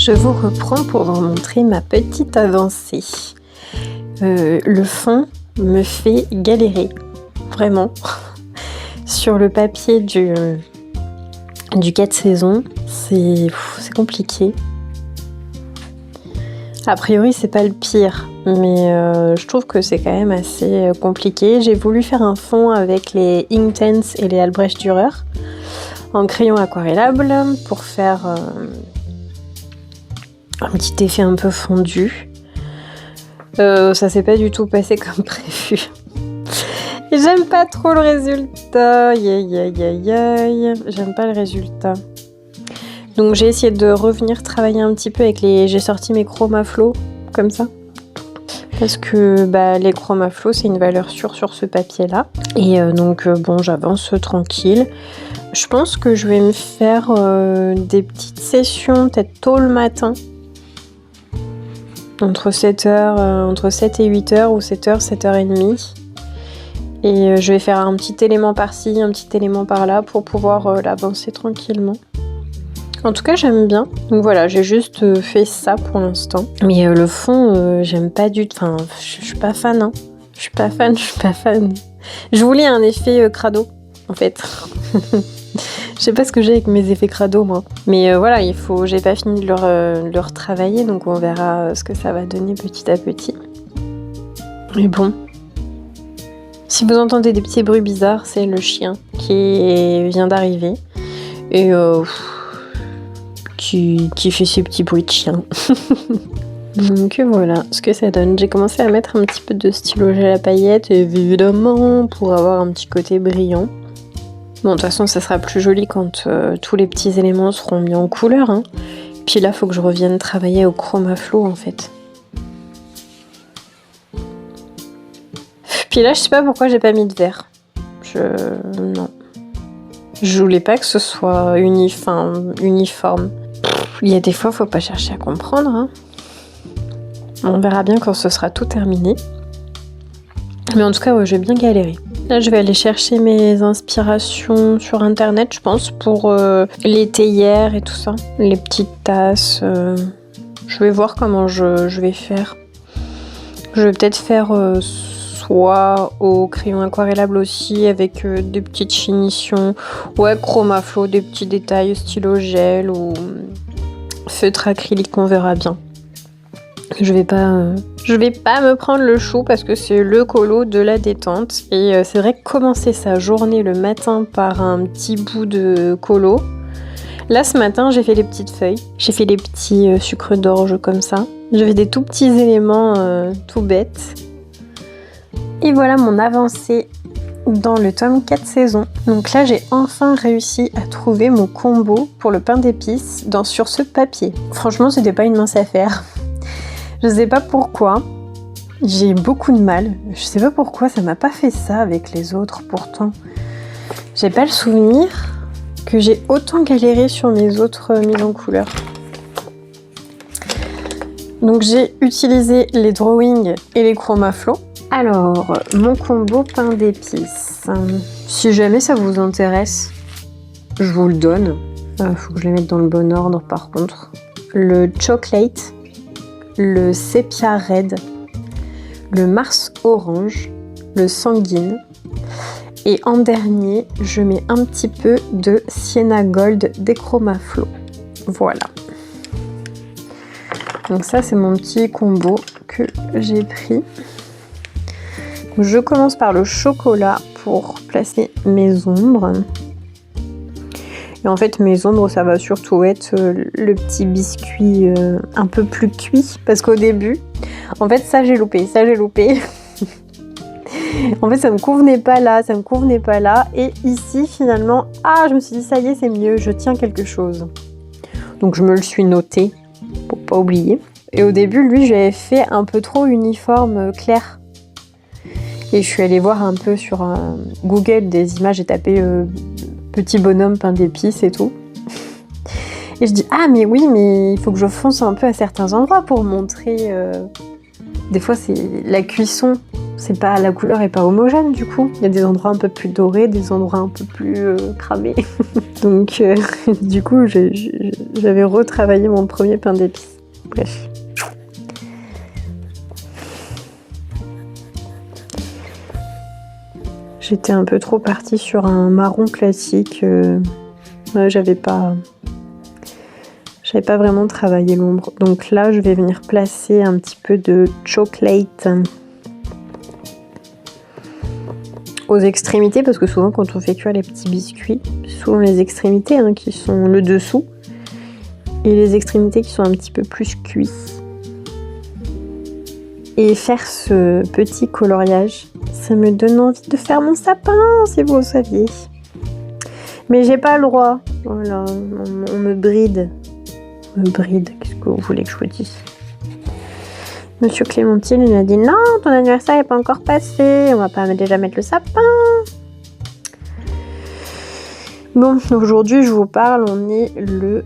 Je vous reprends pour vous montrer ma petite avancée. Le fond me fait galérer, vraiment. Sur le papier du 4 saisons, c'est compliqué. A priori, c'est pas le pire, mais je trouve que c'est quand même assez compliqué. J'ai voulu faire un fond avec les Inktense et les Albrecht Dürer en crayon aquarellable pour faire un petit effet un peu fondu. Ça s'est pas du tout passé comme prévu. Et j'aime pas trop le résultat. J'aime pas le résultat. Donc j'ai essayé de revenir travailler un petit peu avec j'ai sorti mes Chromaflow comme ça. Parce que les Chromaflow c'est une valeur sûre sur ce papier là. Et donc bon, j'avance tranquille. Je pense que je vais me faire des petites sessions peut-être tôt le matin. Entre 7 et 8h ou 7h, 7h30. Et je vais faire un petit élément par-ci, un petit élément par-là pour pouvoir l'avancer tranquillement. En tout cas, j'aime bien. Donc voilà, j'ai juste fait ça pour l'instant. Mais le fond, j'aime pas du tout. Enfin, je suis pas fan, hein. Je suis pas fan. Je voulais un effet crado, en fait. Je sais pas ce que j'ai avec mes effets crado, moi. Mais voilà, j'ai pas fini de le retravailler, donc on verra ce que ça va donner petit à petit. Mais bon. Si vous entendez des petits bruits bizarres, c'est le chien qui vient d'arriver. Et qui fait ses petits bruits de chien. Donc voilà ce que ça donne. J'ai commencé à mettre un petit peu de stylo gel à paillettes, évidemment, pour avoir un petit côté brillant. Bon, de toute façon, ça sera plus joli quand tous les petits éléments seront mis en couleur. Hein. Puis là, il faut que je revienne travailler au Chromaflow, en fait. Puis là, je sais pas pourquoi j'ai pas mis de vert. Non. Je voulais pas que ce soit uniforme. Il y a des fois, faut pas chercher à comprendre. Hein. On verra bien quand ce sera tout terminé. Mais en tout cas, ouais, je vais bien galérer. Là, je vais aller chercher mes inspirations sur internet, je pense, pour les théières et tout ça. Les petites tasses. Je vais voir comment je vais faire. Je vais peut-être faire soit au crayon aquarellable aussi, avec des petites finitions. Ouais, Chromaflow, des petits détails, stylo gel ou feutre acrylique, on verra bien. Je vais pas me prendre le chou parce que c'est le colo de la détente. Et c'est vrai que commencer sa journée le matin par un petit bout de colo. Là, ce matin, j'ai fait les petites feuilles. J'ai fait les petits sucres d'orge comme ça. J'ai fait des tout petits éléments tout bêtes. Et voilà mon avancée dans le tome 4 saisons. Donc là, j'ai enfin réussi à trouver mon combo pour le pain d'épices sur ce papier. Franchement, c'était pas une mince affaire. Je sais pas pourquoi, j'ai beaucoup de mal. Je sais pas pourquoi ça m'a pas fait ça avec les autres pourtant. J'ai pas le souvenir que j'ai autant galéré sur mes autres mises en couleur. Donc j'ai utilisé les drawings et les Chromaflow. Alors, mon combo pain d'épices. Si jamais ça vous intéresse, je vous le donne. Faut que je les mette dans le bon ordre par contre. Le chocolate, le sépia red, le Mars orange, le sanguine et en dernier je mets un petit peu de Sienna Gold des Chromaflow. Voilà. Donc ça c'est mon petit combo que j'ai pris. Je commence par le chocolat pour placer mes ombres. Et en fait, mes ombres, ça va surtout être le petit biscuit un peu plus cuit. Parce qu'au début, en fait, ça j'ai loupé. En fait, ça me convenait pas là. Et ici, finalement, je me suis dit, ça y est, c'est mieux, je tiens quelque chose. Donc, je me le suis noté pour pas oublier. Et au début, lui, j'avais fait un peu trop uniforme clair. Et je suis allée voir un peu sur Google des images, j'ai tapé petit bonhomme pain d'épices et tout. Et je dis, mais oui, mais il faut que je fonce un peu à certains endroits pour montrer... Des fois, c'est la cuisson c'est pas, la couleur est pas homogène du coup. Il y a des endroits un peu plus dorés, des endroits un peu plus cramés. Donc du coup j'avais retravaillé mon premier pain d'épices. Bref. J'étais un peu trop partie sur un marron classique. J'avais pas vraiment travaillé l'ombre. Donc là, je vais venir placer un petit peu de chocolate aux extrémités, parce que souvent quand on fait cuire les petits biscuits, souvent les extrémités qui sont le dessous et les extrémités qui sont un petit peu plus cuits. Et faire ce petit coloriage, ça me donne envie de faire mon sapin, si vous saviez. Mais j'ai pas le droit. Voilà, on me bride. Qu'est-ce que vous voulez que je vous dise? Monsieur Clémentine, il a dit non, ton anniversaire n'est pas encore passé, on va pas déjà mettre le sapin. Bon, aujourd'hui je vous parle, on est le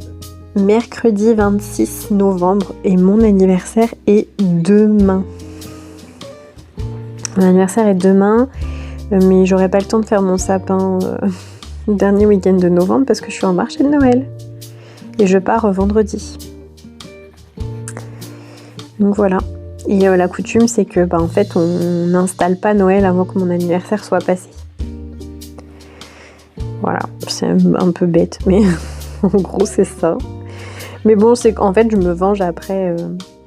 mercredi 26 novembre et mon anniversaire est demain. Mon anniversaire est demain, mais j'aurai pas le temps de faire mon sapin le dernier week-end de novembre parce que je suis en marché de Noël. Et je pars vendredi. Donc voilà. Et la coutume, c'est que en fait, on n'installe pas Noël avant que mon anniversaire soit passé. Voilà, c'est un peu bête, mais en gros, c'est ça. Mais bon, c'est qu'en fait, je me venge après.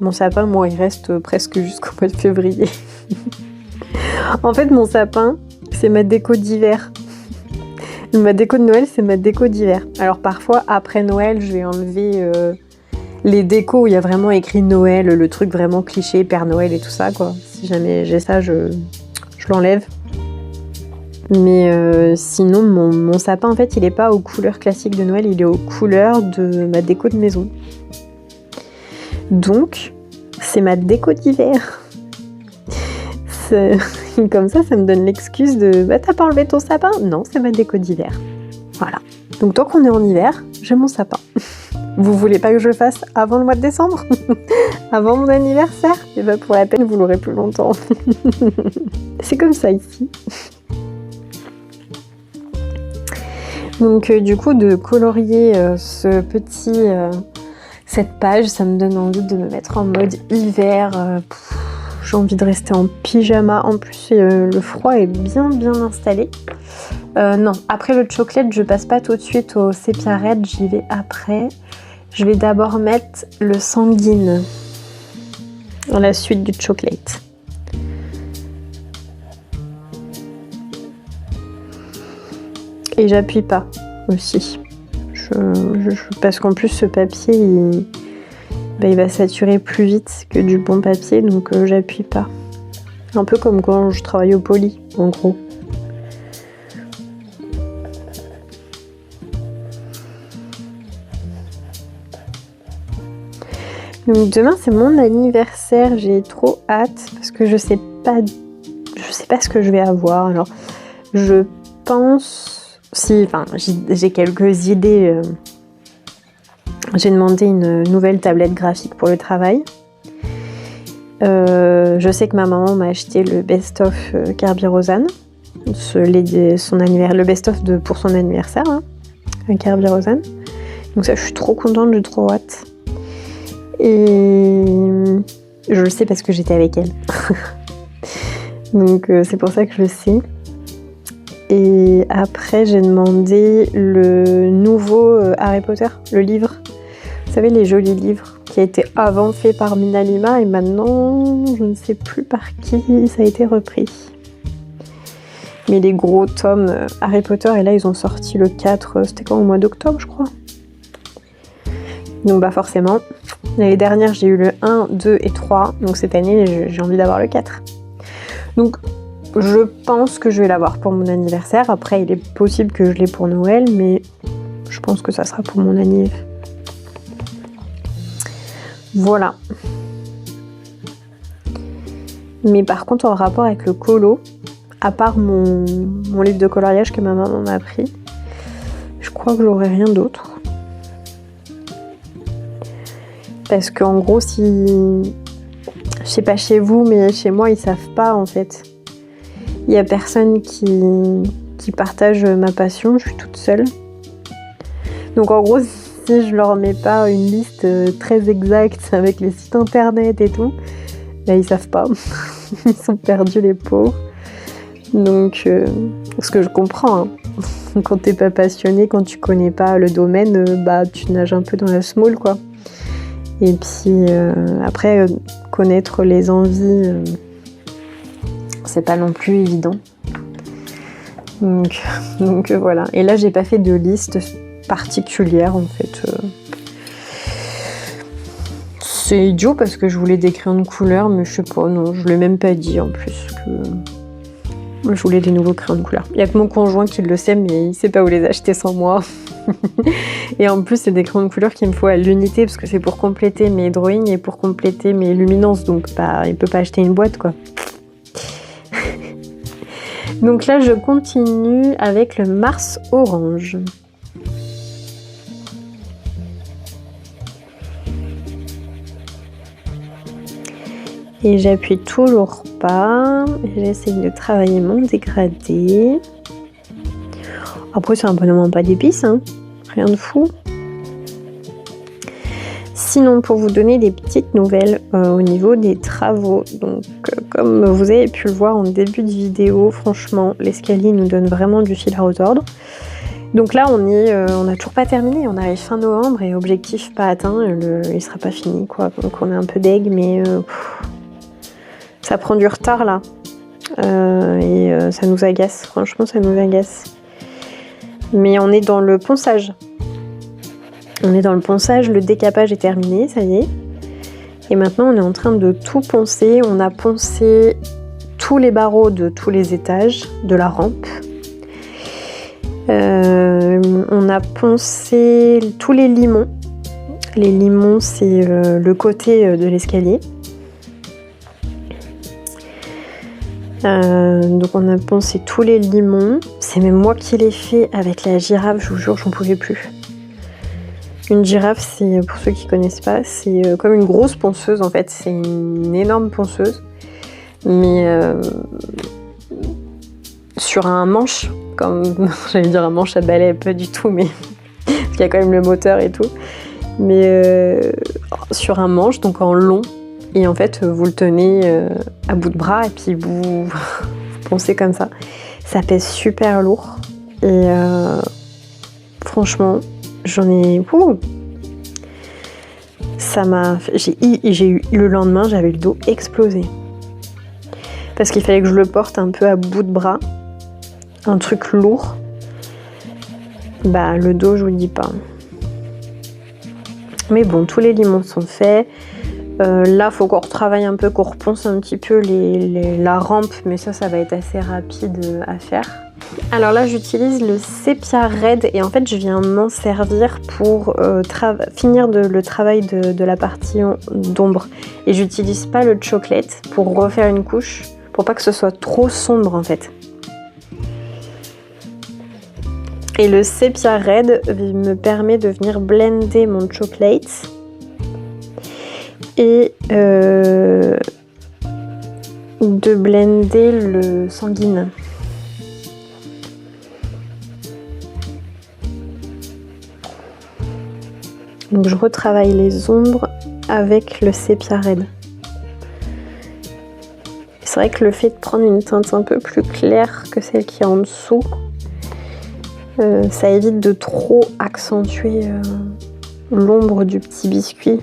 Mon sapin, moi, il reste presque jusqu'au mois de février. En fait, mon sapin, c'est ma déco d'hiver. Ma déco de Noël, c'est ma déco d'hiver. Alors parfois, après Noël, je vais enlever les décos où il y a vraiment écrit Noël, le truc vraiment cliché, Père Noël et tout ça, quoi. Si jamais j'ai ça, je l'enlève. Mais sinon, mon sapin, en fait, il n'est pas aux couleurs classiques de Noël, il est aux couleurs de ma déco de maison. Donc, c'est ma déco d'hiver. Comme ça me donne l'excuse de « t'as pas enlevé ton sapin ?» Non, c'est ma déco d'hiver. Voilà. Donc tant qu'on est en hiver, j'ai mon sapin. Vous voulez pas que je le fasse avant le mois de décembre? Avant mon anniversaire? Et pour la peine, vous l'aurez plus longtemps. C'est comme ça ici. Donc du coup, de colorier cette page, ça me donne envie de me mettre en mode hiver. J'ai envie de rester en pyjama. En plus, le froid est bien installé. Non, après le chocolate, je passe pas tout de suite au sépia red, j'y vais après. Je vais d'abord mettre le sanguine dans la suite du chocolate. Et j'appuie pas aussi. Parce qu'en plus, ce papier, il va saturer plus vite que du bon papier, donc j'appuie pas. Un peu comme quand je travaille au poly, en gros. Donc demain c'est mon anniversaire, j'ai trop hâte parce que je sais pas ce que je vais avoir. Alors je pense, j'ai quelques idées. J'ai demandé une nouvelle tablette graphique pour le travail. Je sais que ma maman m'a acheté le best-of Kirby Rosanne, le best-of pour son anniversaire, Kirby Rosanne. Donc ça, je suis trop contente, j'ai trop hâte. Et je le sais parce que j'étais avec elle. Donc c'est pour ça que je le sais. Et après, j'ai demandé le nouveau Harry Potter, le livre. Vous savez, les jolis livres qui a été avant fait par Mina Lima et maintenant, je ne sais plus par qui ça a été repris. Mais les gros tomes Harry Potter, et là, ils ont sorti le 4, c'était quand, au mois d'octobre, je crois. Donc forcément, l'année dernière, j'ai eu le 1, 2 et 3. Donc cette année, j'ai envie d'avoir le 4. Donc je pense que je vais l'avoir pour mon anniversaire. Après, il est possible que je l'ai pour Noël, mais je pense que ça sera pour mon anniversaire. Voilà. Mais par contre, en rapport avec le colo, à part mon livre de coloriage que ma maman m'a pris, je crois que j'aurai rien d'autre. Parce qu'en gros, je sais pas chez vous, mais chez moi, ils savent pas en fait. Il n'y a personne qui partage ma passion, je suis toute seule. Donc en gros, si je leur mets pas une liste très exacte avec les sites internet et tout, là ils savent pas. Ils sont perdus les pauvres. Donc, ce que je comprends, hein. Quand t'es pas passionné, quand tu connais pas le domaine, tu nages un peu dans la semoule, quoi. Et puis après, connaître les envies, c'est pas non plus évident. Donc voilà. Et là, j'ai pas fait de liste particulière en fait. C'est idiot parce que je voulais des crayons de couleur, mais je sais pas, non, je l'ai même pas dit en plus que je voulais des nouveaux crayons de couleur. Il y a que mon conjoint qui le sait, mais il sait pas où les acheter sans moi. Et en plus, c'est des crayons de couleur qu'il me faut à l'unité parce que c'est pour compléter mes drawings et pour compléter mes luminances, donc il peut pas acheter une boîte, quoi. Donc là, je continue avec le Mars Orange. Et j'appuie toujours pas. J'essaye de travailler mon dégradé. Après, c'est un bonhomme en pas d'épices, hein. Rien de fou. Sinon, pour vous donner des petites nouvelles au niveau des travaux, donc comme vous avez pu le voir en début de vidéo, franchement, l'escalier nous donne vraiment du fil à retordre. Donc là, on n'a toujours pas terminé, on arrive fin novembre et objectif pas atteint, il sera pas fini, quoi. Donc on est un peu deg, mais ça prend du retard là. Et ça nous agace, franchement ça nous agace. Mais on est dans le ponçage. Le décapage est terminé, ça y est. Et maintenant on est en train de tout poncer. On a poncé tous les barreaux de tous les étages de la rampe. On a poncé tous les limons. Les limons, c'est le côté de l'escalier. Donc on a poncé tous les limons. C'est même moi qui l'ai fait avec la girafe, je vous jure, j'en pouvais plus. Une girafe, c'est, pour ceux qui connaissent pas, c'est comme une grosse ponceuse en fait. C'est une énorme ponceuse, mais sur un manche, comme j'allais dire un manche à balai, pas du tout, mais parce qu'il y a quand même le moteur et tout. Mais sur un manche, donc en long. Et en fait, vous le tenez à bout de bras et puis vous poncez comme ça. Ça pèse super lourd. Et franchement, j'en ai... J'ai eu le lendemain, j'avais le dos explosé. Parce qu'il fallait que je le porte un peu à bout de bras. Un truc lourd. Le dos, je vous le dis pas. Mais bon, tous les limons sont faits. Là, il faut qu'on retravaille un peu, qu'on reponce un petit peu la rampe, mais ça va être assez rapide à faire. Alors là, j'utilise le Sepia Red et en fait, je viens m'en servir pour finir le travail de la partie d'ombre. Et j'utilise pas le chocolate pour refaire une couche, pour pas que ce soit trop sombre en fait. Et le Sepia Red me permet de venir blender mon chocolate et de blender le sanguine. Donc je retravaille les ombres avec le Sepia Red. C'est vrai que le fait de prendre une teinte un peu plus claire que celle qui est en dessous, ça évite de trop accentuer l'ombre du petit biscuit.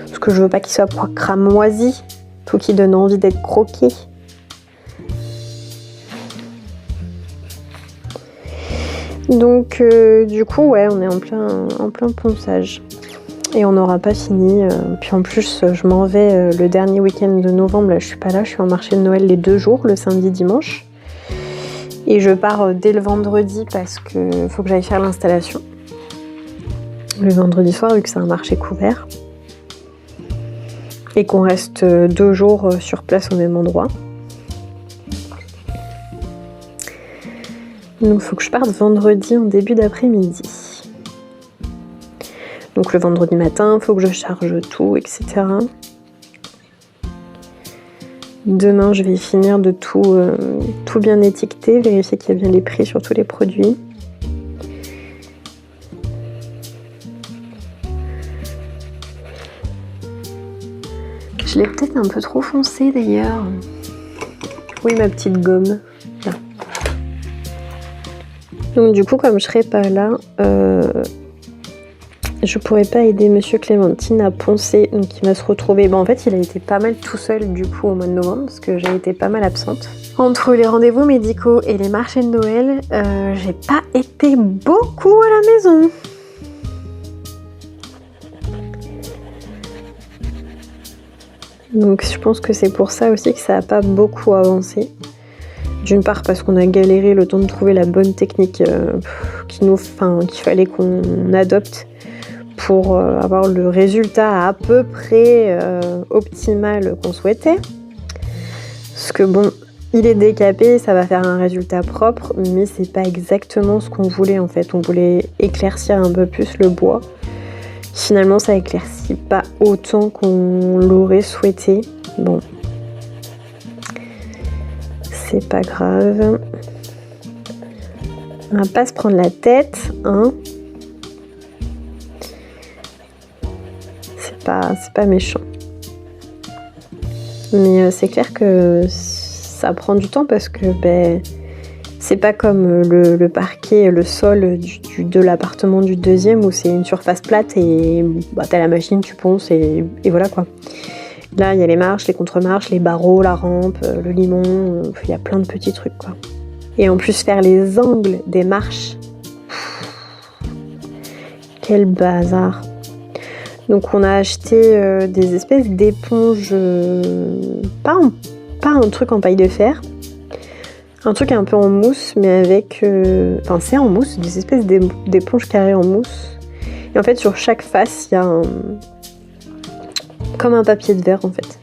Parce que je veux pas qu'il soit cramoisi, faut qu'il donne envie d'être croqué. Donc du coup ouais, on est en plein ponçage. Et on n'aura pas fini. Puis en plus je m'en vais le dernier week-end de novembre, là je suis pas là, je suis en marché de Noël les 2 jours, le samedi, dimanche. Et je pars dès le vendredi parce que faut que j'aille faire l'installation. Le vendredi soir, vu que c'est un marché couvert. Et qu'on reste 2 jours sur place au même endroit. Donc il faut que je parte vendredi en début d'après-midi. Donc le vendredi matin, il faut que je charge tout, etc. Demain, je vais finir de tout bien étiqueter, vérifier qu'il y a bien les prix sur tous les produits. Je l'ai peut-être un peu trop foncé d'ailleurs. Oui, ma petite gomme. Là. Donc du coup, comme je serai pas là, je pourrais pas aider Monsieur Clémentine à poncer. Donc il va se retrouver... Bon, en fait, il a été pas mal tout seul du coup au mois de novembre parce que j'ai été pas mal absente. Entre les rendez-vous médicaux et les marchés de Noël, j'ai pas été beaucoup à la maison. Donc je pense que c'est pour ça aussi que ça n'a pas beaucoup avancé. D'une part parce qu'on a galéré le temps de trouver la bonne technique qu'il fallait qu'on adopte pour avoir le résultat à peu près optimal qu'on souhaitait. Parce que bon, il est décapé, ça va faire un résultat propre, mais c'est pas exactement ce qu'on voulait en fait. On voulait éclaircir un peu plus le bois. Finalement, ça éclaircit pas autant qu'on l'aurait souhaité. Bon, c'est pas grave. On va pas se prendre la tête, hein. C'est pas méchant. Mais c'est clair que ça prend du temps parce que c'est pas comme le parquet, le sol de l'appartement du deuxième où c'est une surface plate et t'as la machine, tu ponces et voilà quoi. Là, il y a les marches, les contre-marches, les barreaux, la rampe, le limon, il y a plein de petits trucs quoi. Et en plus, faire les angles des marches, quel bazar. Donc on a acheté des espèces d'éponges, pas un truc en paille de fer, un truc un peu en mousse, mais avec... c'est en mousse, des espèces d'éponges carrées en mousse. Et en fait, sur chaque face, il y a comme un papier de verre, en fait.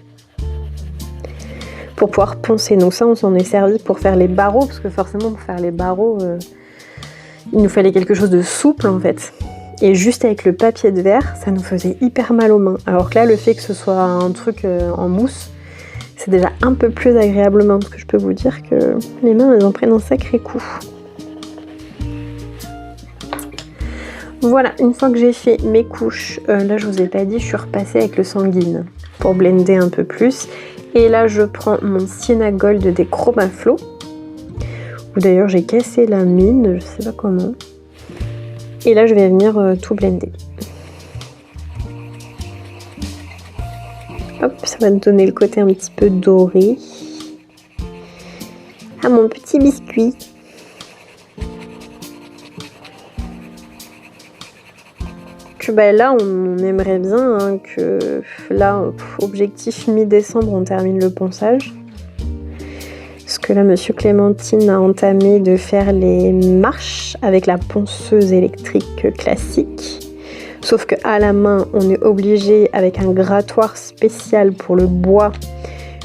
Pour pouvoir poncer. Donc ça, on s'en est servi pour faire les barreaux, parce que forcément, pour faire les barreaux, il nous fallait quelque chose de souple, en fait. Et juste avec le papier de verre, ça nous faisait hyper mal aux mains. Alors que là, le fait que ce soit un truc en mousse, c'est déjà un peu plus agréable aux mains, parce que je peux vous dire que les mains, elles en prennent un sacré coup. Voilà, une fois que j'ai fait mes couches, là je vous ai pas dit, je suis repassée avec le sanguine pour blender un peu plus. Et là, je prends mon Sienna Gold des Chromaflow, où d'ailleurs j'ai cassé la mine, je sais pas comment. Et là, je vais venir tout blender. Hop, ça va me donner le côté un petit peu doré. Ah, mon petit biscuit. Que là, on aimerait bien hein, que là, objectif mi-décembre, on termine le ponçage. Parce que là, Monsieur Clémentine a entamé de faire les marches avec la ponceuse électrique classique. Sauf qu'à la main, on est obligé, avec un grattoir spécial pour le bois,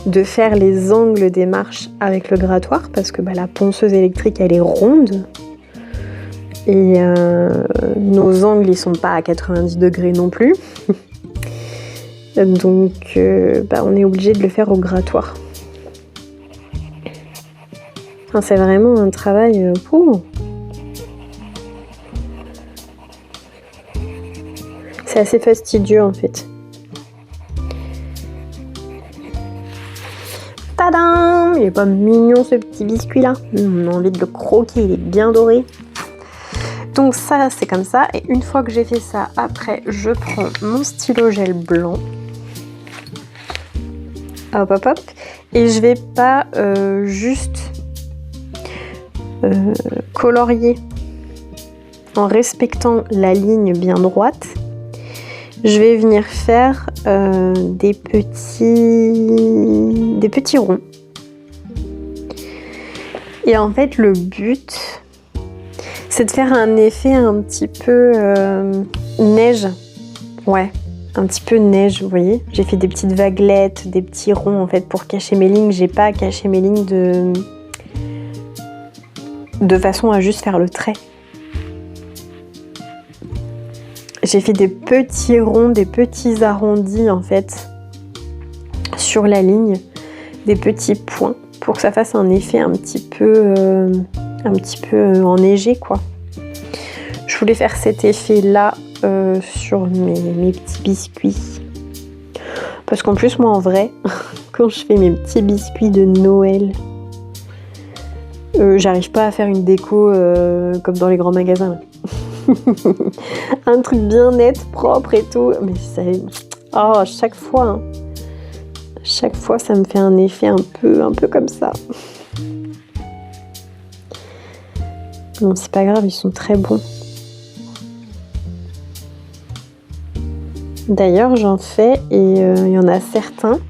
de faire les angles des marches avec le grattoir. Parce que la ponceuse électrique, elle est ronde. Et nos angles, ils sont pas à 90 degrés non plus. Donc, on est obligé de le faire au grattoir. Enfin, c'est vraiment un travail... C'est assez fastidieux en fait. Tadam! Il est pas mignon ce petit biscuit là. On a envie de le croquer, il est bien doré. Donc ça c'est comme ça. Et une fois que j'ai fait ça, après je prends mon stylo gel blanc. Hop hop hop. Et je vais pas juste colorier en respectant la ligne bien droite. Je vais venir faire des petits ronds. Et en fait, le but, c'est de faire un effet un petit peu neige. Ouais, un petit peu neige, vous voyez. J'ai fait des petites vaguelettes, des petits ronds en fait pour cacher mes lignes. J'ai pas caché mes lignes de façon à juste faire le trait. J'ai fait des petits ronds, des petits arrondis en fait sur la ligne des petits points pour que ça fasse un effet un petit peu enneigé, quoi. Je voulais faire cet effet-là sur mes petits biscuits. Parce qu'en plus, moi, en vrai, quand je fais mes petits biscuits de Noël, j'arrive pas à faire une déco comme dans les grands magasins. Un truc bien net, propre et tout. Mais ça... Oh, chaque fois, ça me fait un effet un peu comme ça. Non, c'est pas grave, ils sont très bons. D'ailleurs, j'en fais et il y en a certains.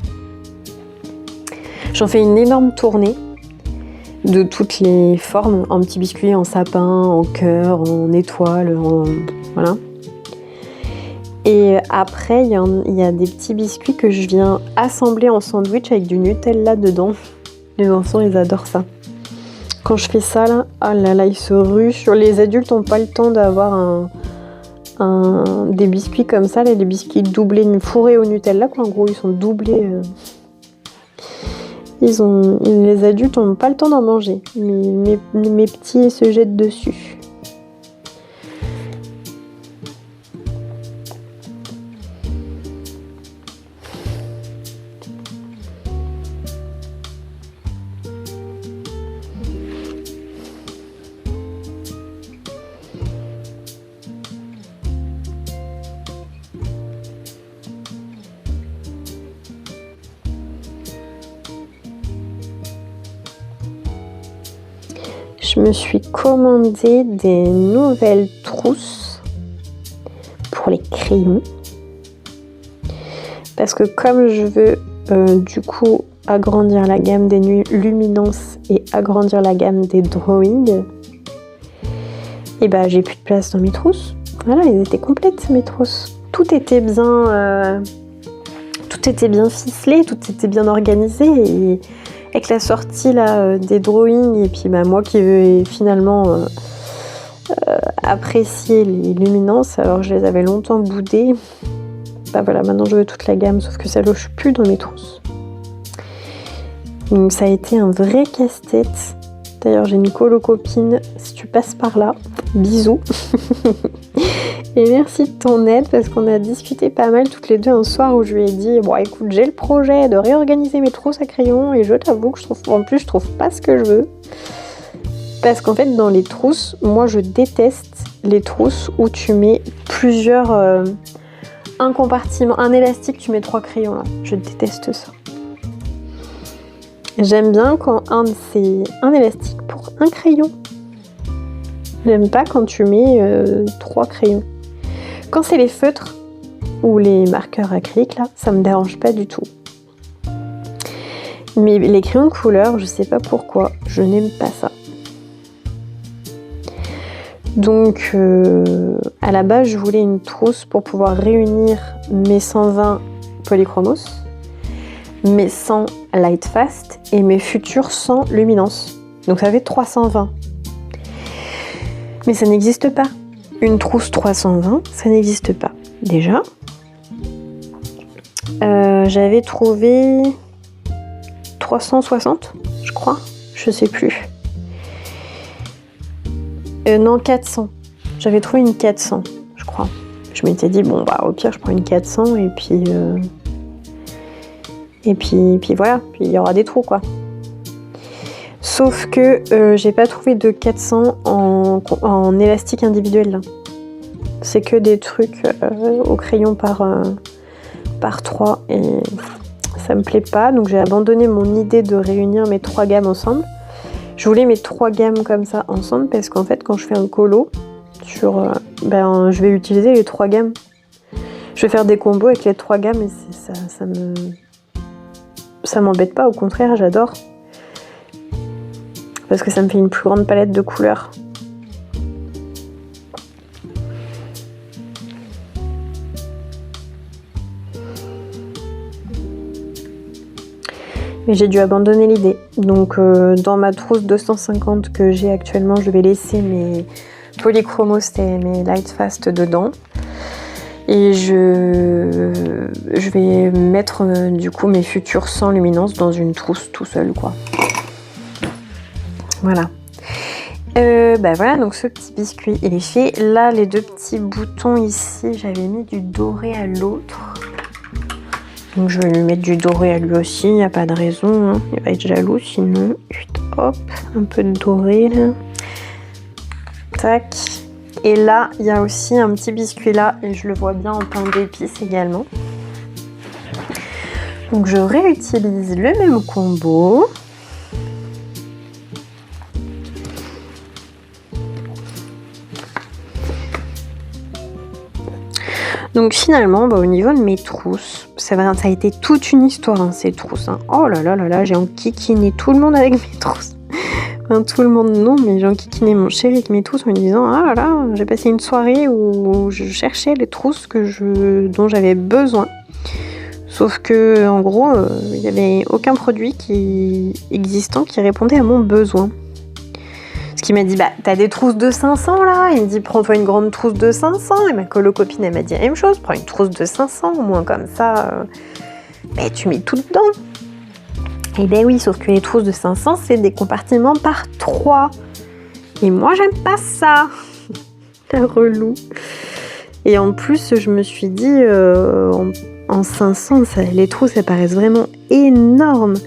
J'en fais une énorme tournée de toutes les formes, en petits biscuits, en sapin, en cœur, en étoile, voilà. Et après, il y a des petits biscuits que je viens assembler en sandwich avec du Nutella dedans. Les enfants, ils adorent ça. Quand je fais ça, là, oh là là, ils se ruent. Les adultes n'ont pas le temps d'avoir des biscuits comme ça, là, des biscuits doublés, fourrés au Nutella, quoi. En gros, ils sont doublés. Les adultes n'ont pas le temps d'en manger. Mais mes petits se jettent dessus. Je me suis commandé des nouvelles trousses pour les crayons. Parce que comme je veux du coup agrandir la gamme des luminances et agrandir la gamme des drawings, et bah j'ai plus de place dans mes trousses. Voilà, elles étaient complètes mes trousses. Tout était bien ficelé, tout était bien organisé et avec la sortie là, des drawings et puis bah, moi qui veux finalement apprécier les luminances, alors je les avais longtemps boudées. Bah voilà, maintenant je veux toute la gamme, sauf que ça loge plus dans mes trousses. Donc ça a été un vrai casse-tête. D'ailleurs j'ai une colo-copine, si tu passes par là, bisous. Et merci de ton aide parce qu'on a discuté pas mal toutes les deux un soir où je lui ai dit bon écoute, j'ai le projet de réorganiser mes trousses à crayon et je t'avoue que je trouve pas ce que je veux. Parce qu'en fait dans les trousses, moi je déteste les trousses où tu mets plusieurs un compartiment, un élastique, tu mets 3 crayons là. Je déteste ça. J'aime bien quand c'est un élastique pour un crayon. J'aime pas quand tu mets 3 crayons. Quand c'est les feutres ou les marqueurs acryliques, là, ça me dérange pas du tout. Mais les crayons de couleur, je sais pas pourquoi, je n'aime pas ça. Donc, à la base, je voulais une trousse pour pouvoir réunir mes 120 polychromos, mes 100 lightfast et mes futurs 100 luminance. Donc ça fait 320. Mais ça n'existe pas. Une trousse 320, ça n'existe pas. Déjà, j'avais trouvé 360, je crois. Je sais plus. Non, 400. J'avais trouvé une 400, je crois. Je m'étais dit, bon, bah au pire, je prends une 400 et puis voilà. Puis il y aura des trous, quoi. Sauf que j'ai pas trouvé de 400 en élastique individuel là. C'est que des trucs au crayon par 3 et ça me plaît pas. Donc j'ai abandonné mon idée de réunir mes 3 gammes ensemble. Je voulais mes 3 gammes comme ça ensemble parce qu'en fait quand je fais un colo je vais utiliser les 3 gammes. Je vais faire des combos avec les 3 gammes et ça m'embête pas, au contraire j'adore. Parce que ça me fait une plus grande palette de couleurs. Mais j'ai dû abandonner l'idée. Donc dans ma trousse 250 que j'ai actuellement, je vais laisser mes polychromos et mes lightfast dedans. Et je vais mettre du coup mes futurs sans luminance dans une trousse tout seul quoi. Voilà. Voilà, donc ce petit biscuit il est fait. Là les deux petits boutons ici, j'avais mis du doré à l'autre. Donc je vais lui mettre du doré à lui aussi, il n'y a pas de raison, hein. Il va être jaloux sinon. Hop, un peu de doré là. Tac. Et là, il y a aussi un petit biscuit là, et je le vois bien en pain d'épices également. Donc je réutilise le même combo. Donc finalement, au niveau de mes trousses, ça a été toute une histoire hein, ces trousses. Hein. Oh là là là là, j'ai enquiquiné tout le monde avec mes trousses. Enfin, tout le monde non, mais j'ai enquiquiné mon chéri avec mes trousses en me disant ah là là, j'ai passé une soirée où je cherchais les trousses dont j'avais besoin. Sauf que en gros, il n'y avait aucun produit existant qui répondait à mon besoin. Ce qui m'a dit, t'as des trousses de 500 là. Il me dit, prends-toi une grande trousse de 500. Et ma copine, elle m'a dit la même chose, prends une trousse de 500, au moins comme ça, tu mets tout dedans. Et oui, sauf que les trousses de 500, c'est des compartiments par 3. Et moi, j'aime pas ça. C'est relou. Et en plus, je me suis dit, en 500, les trousses, elles paraissent vraiment énormes.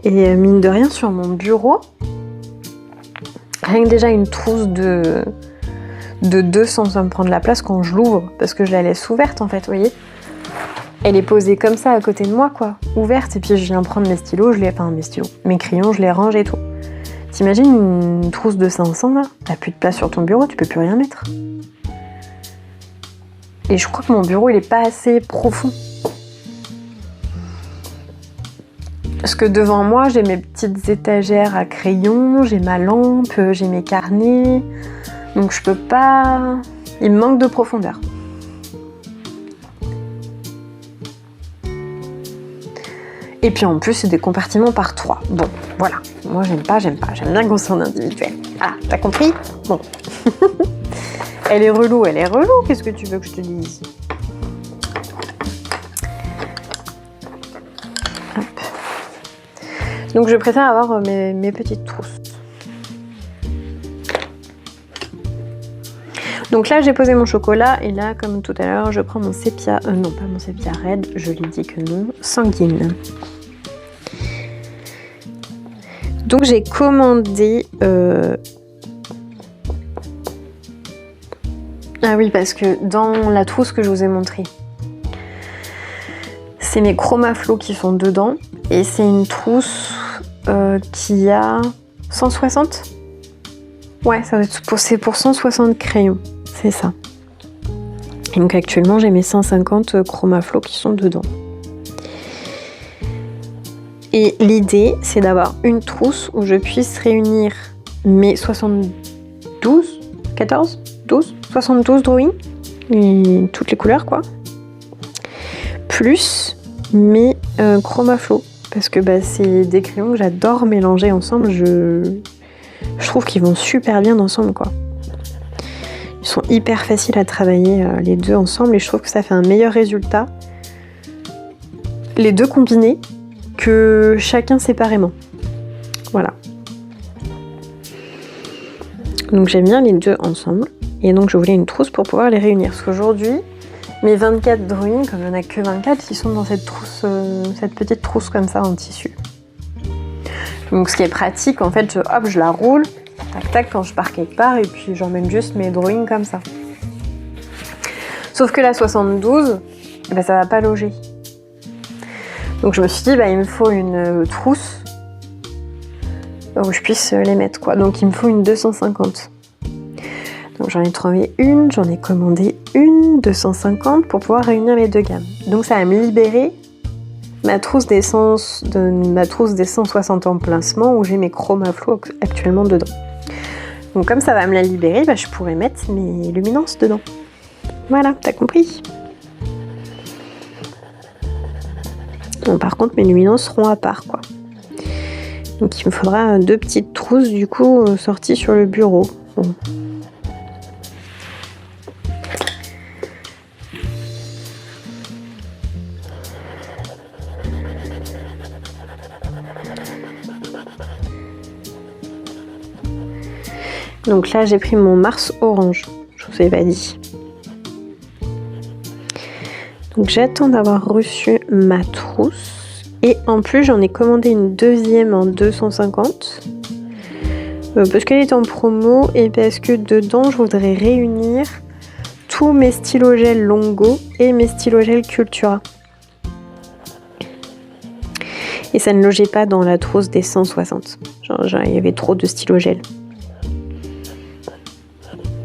Et mine de rien, sur mon bureau, rien que déjà une trousse de 200, ça va me prendre la place quand je l'ouvre, parce que je la laisse ouverte en fait, vous voyez. Elle est posée comme ça à côté de moi, quoi, ouverte, et puis je viens prendre mes stylos, mes crayons, je les range et tout. T'imagines une trousse de 500 là, t'as plus de place sur ton bureau, tu peux plus rien mettre. Et je crois que mon bureau il est pas assez profond. Parce que devant moi, j'ai mes petites étagères à crayons, j'ai ma lampe, j'ai mes carnets. Donc je peux pas... Il me manque de profondeur. Et puis en plus, c'est des compartiments par 3. Bon, voilà. Moi, j'aime pas. J'aime bien qu'on soit en individuel. Ah, t'as compris ? Bon. Elle est relou. Qu'est-ce que tu veux que je te dise ? Donc je préfère avoir mes petites trousses. Donc là j'ai posé mon chocolat et là comme tout à l'heure je prends mon sépia, non pas mon sépia red, je lui dis que non, sanguine. Donc j'ai commandé... Ah oui parce que dans la trousse que je vous ai montrée, c'est mes Chromaflow qui sont dedans et c'est une trousse qui a 160. Ouais, c'est pour 160 crayons, c'est ça. Et donc actuellement j'ai mes 150 Chromaflow qui sont dedans. Et l'idée c'est d'avoir une trousse où je puisse réunir mes 72 drawings, et toutes les couleurs quoi, plus mes Chromaflow. Parce que c'est des crayons que j'adore mélanger ensemble. Je trouve qu'ils vont super bien ensemble, quoi. Ils sont hyper faciles à travailler les deux ensemble et je trouve que ça fait un meilleur résultat. Les deux combinés que chacun séparément. Voilà. Donc j'aime bien les deux ensemble. Et donc je voulais une trousse pour pouvoir les réunir. Parce qu'aujourd'hui, mes 24 drawings, comme il n'y en a que 24, ils sont dans cette trousse, cette petite trousse comme ça en tissu. Donc ce qui est pratique, en fait, je la roule, tac tac, quand je pars quelque part, et puis j'emmène juste mes drawings comme ça. Sauf que la 72, ça va pas loger. Donc je me suis dit, il me faut une trousse où je puisse les mettre, quoi. Donc il me faut une 250. Donc j'en ai trouvé une, j'en ai commandé une 250 pour pouvoir réunir les deux gammes. Donc ça va me libérer ma trousse des 160 emplacements où j'ai mes Chromaflow actuellement dedans. Donc comme ça va me la libérer, je pourrais mettre mes luminances dedans. Voilà, t'as compris ? Bon, par contre mes luminances seront à part, quoi. Donc il me faudra 2 petites trousses du coup sorties sur le bureau. Bon. Donc là, j'ai pris mon Mars orange. Je vous ai pas dit. Donc j'attends d'avoir reçu ma trousse. Et en plus, j'en ai commandé une deuxième en 250. Parce qu'elle est en promo et parce que dedans, je voudrais réunir tous mes stylogels Longo et mes stylogels Cultura. Et ça ne logeait pas dans la trousse des 160. Genre, il y avait trop de stylogels.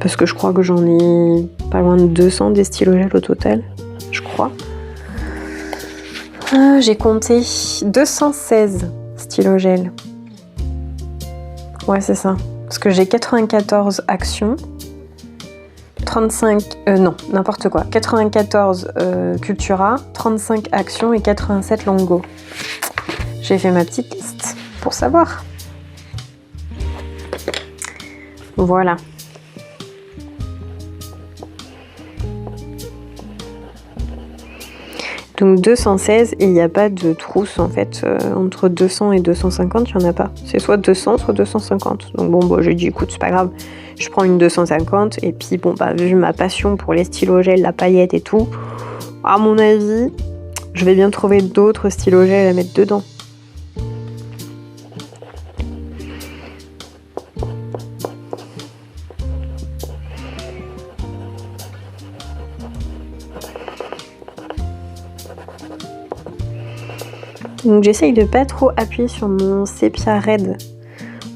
Parce que je crois que j'en ai pas loin de 200 des stylogels au total. Je crois. J'ai compté 216 stylogels. Ouais, c'est ça. Parce que j'ai 94 actions. 35... non, n'importe quoi. 94 Cultura, 35 actions et 87 Longo. J'ai fait ma petite liste pour savoir. Voilà. Donc 216 et il n'y a pas de trousse en fait entre 200 et 250, il n'y en a pas. C'est soit 200 soit 250. Donc bon, bah, j'ai dit écoute c'est pas grave, je prends une 250 et puis bon bah vu ma passion pour les stylogels, la paillette et tout, à mon avis je vais bien trouver d'autres stylogels à mettre dedans. Donc j'essaye de pas trop appuyer sur mon sépia raide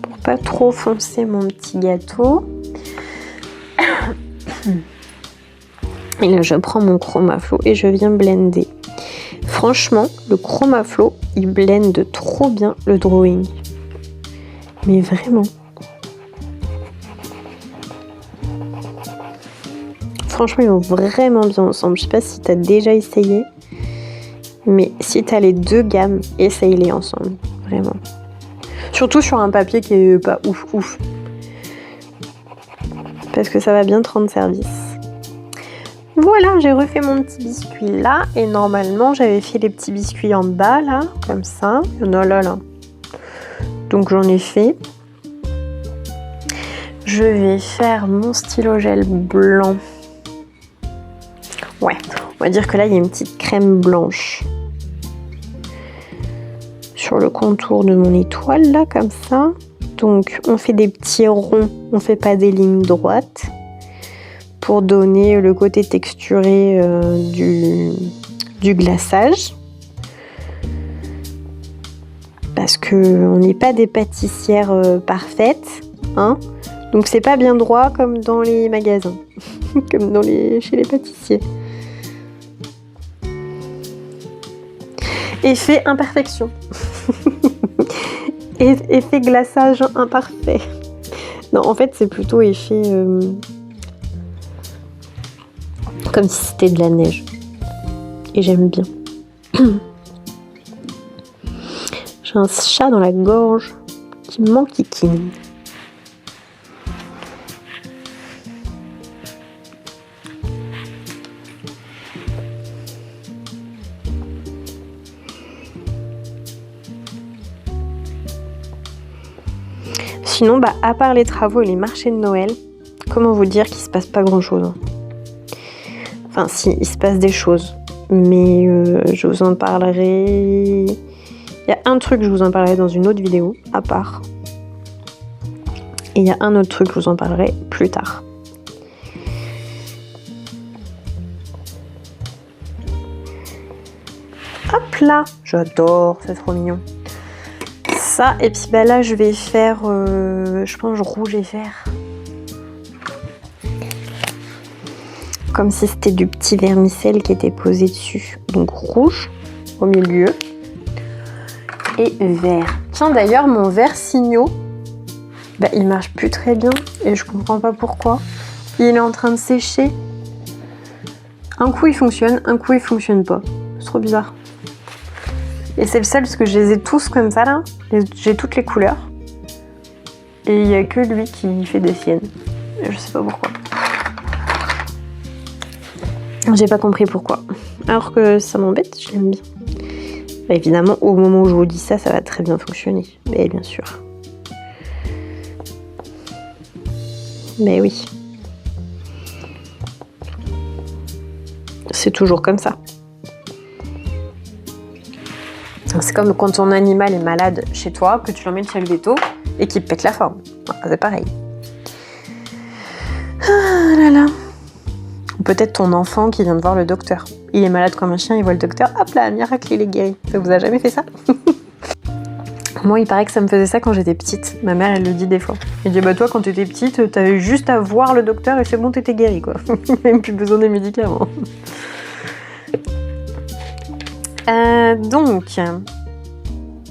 pour pas trop foncer mon petit gâteau. Et là je prends mon Chromaflow et je viens blender. Franchement, le Chromaflow il blende trop bien le drawing. Mais vraiment. Franchement ils vont vraiment bien ensemble. Je sais pas si tu as déjà essayé. Mais si tu as les deux gammes, essaye-les ensemble, vraiment. Surtout sur un papier qui est pas ouf. Parce que ça va bien te rendre service. Voilà, j'ai refait mon petit biscuit là. Et normalement, j'avais fait les petits biscuits en bas là, comme ça. Il y en a là. Donc j'en ai fait. Je vais faire mon stylogel blanc. Ouais, on va dire que là, il y a une petite crème blanche. Sur le contour de mon étoile là comme ça. Donc on fait des petits ronds, on fait pas des lignes droites pour donner le côté texturé du glaçage, parce que on n'est pas des pâtissières parfaites hein, donc c'est pas bien droit comme dans les magasins comme chez les pâtissiers. Effet imperfection. Effet glaçage imparfait. Non, en fait, c'est plutôt effet comme si c'était de la neige. Et j'aime bien. J'ai un chat dans la gorge qui m'enquiquine. Sinon, bah, à part les travaux et les marchés de Noël, comment vous dire qu'il se passe pas grand chose. Enfin, si, il se passe des choses. Mais je vous en parlerai... Il y a un truc, je vous en parlerai dans une autre vidéo, à part. Et il y a un autre truc, je vous en parlerai plus tard. Hop là, j'adore, c'est trop mignon. Ça, et puis bah là je vais faire je pense rouge et vert, comme si c'était du petit vermicelle qui était posé dessus. Donc rouge au milieu et vert. Tiens d'ailleurs mon vert signaux, bah, il marche plus très bien et je comprends pas pourquoi. Il est en train de sécher. Un coup il fonctionne, un coup il fonctionne pas. C'est trop bizarre. Et c'est le seul parce que je les ai tous comme ça là. J'ai toutes les couleurs. Et il n'y a que lui qui fait des siennes. Et je sais pas pourquoi. J'ai pas compris pourquoi. Alors que ça m'embête, je l'aime bien. Bah, évidemment, au moment où je vous dis ça, ça va très bien fonctionner. Mais bien sûr. Mais oui. C'est toujours comme ça. C'est comme quand ton animal est malade chez toi, que tu l'emmènes chez le veto et qu'il pète la forme. C'est pareil. Ah là là. Ou peut-être ton enfant qui vient de voir le docteur. Il est malade comme un chien, il voit le docteur, hop là, miracle, il est guéri. Ça vous a jamais fait ça? Moi, il paraît que ça me faisait ça quand j'étais petite. Ma mère, elle le dit des fois. Elle dit, bah toi, quand t'étais petite, t'avais juste à voir le docteur et c'est bon, t'étais guérie, quoi. Même plus besoin des médicaments. Donc,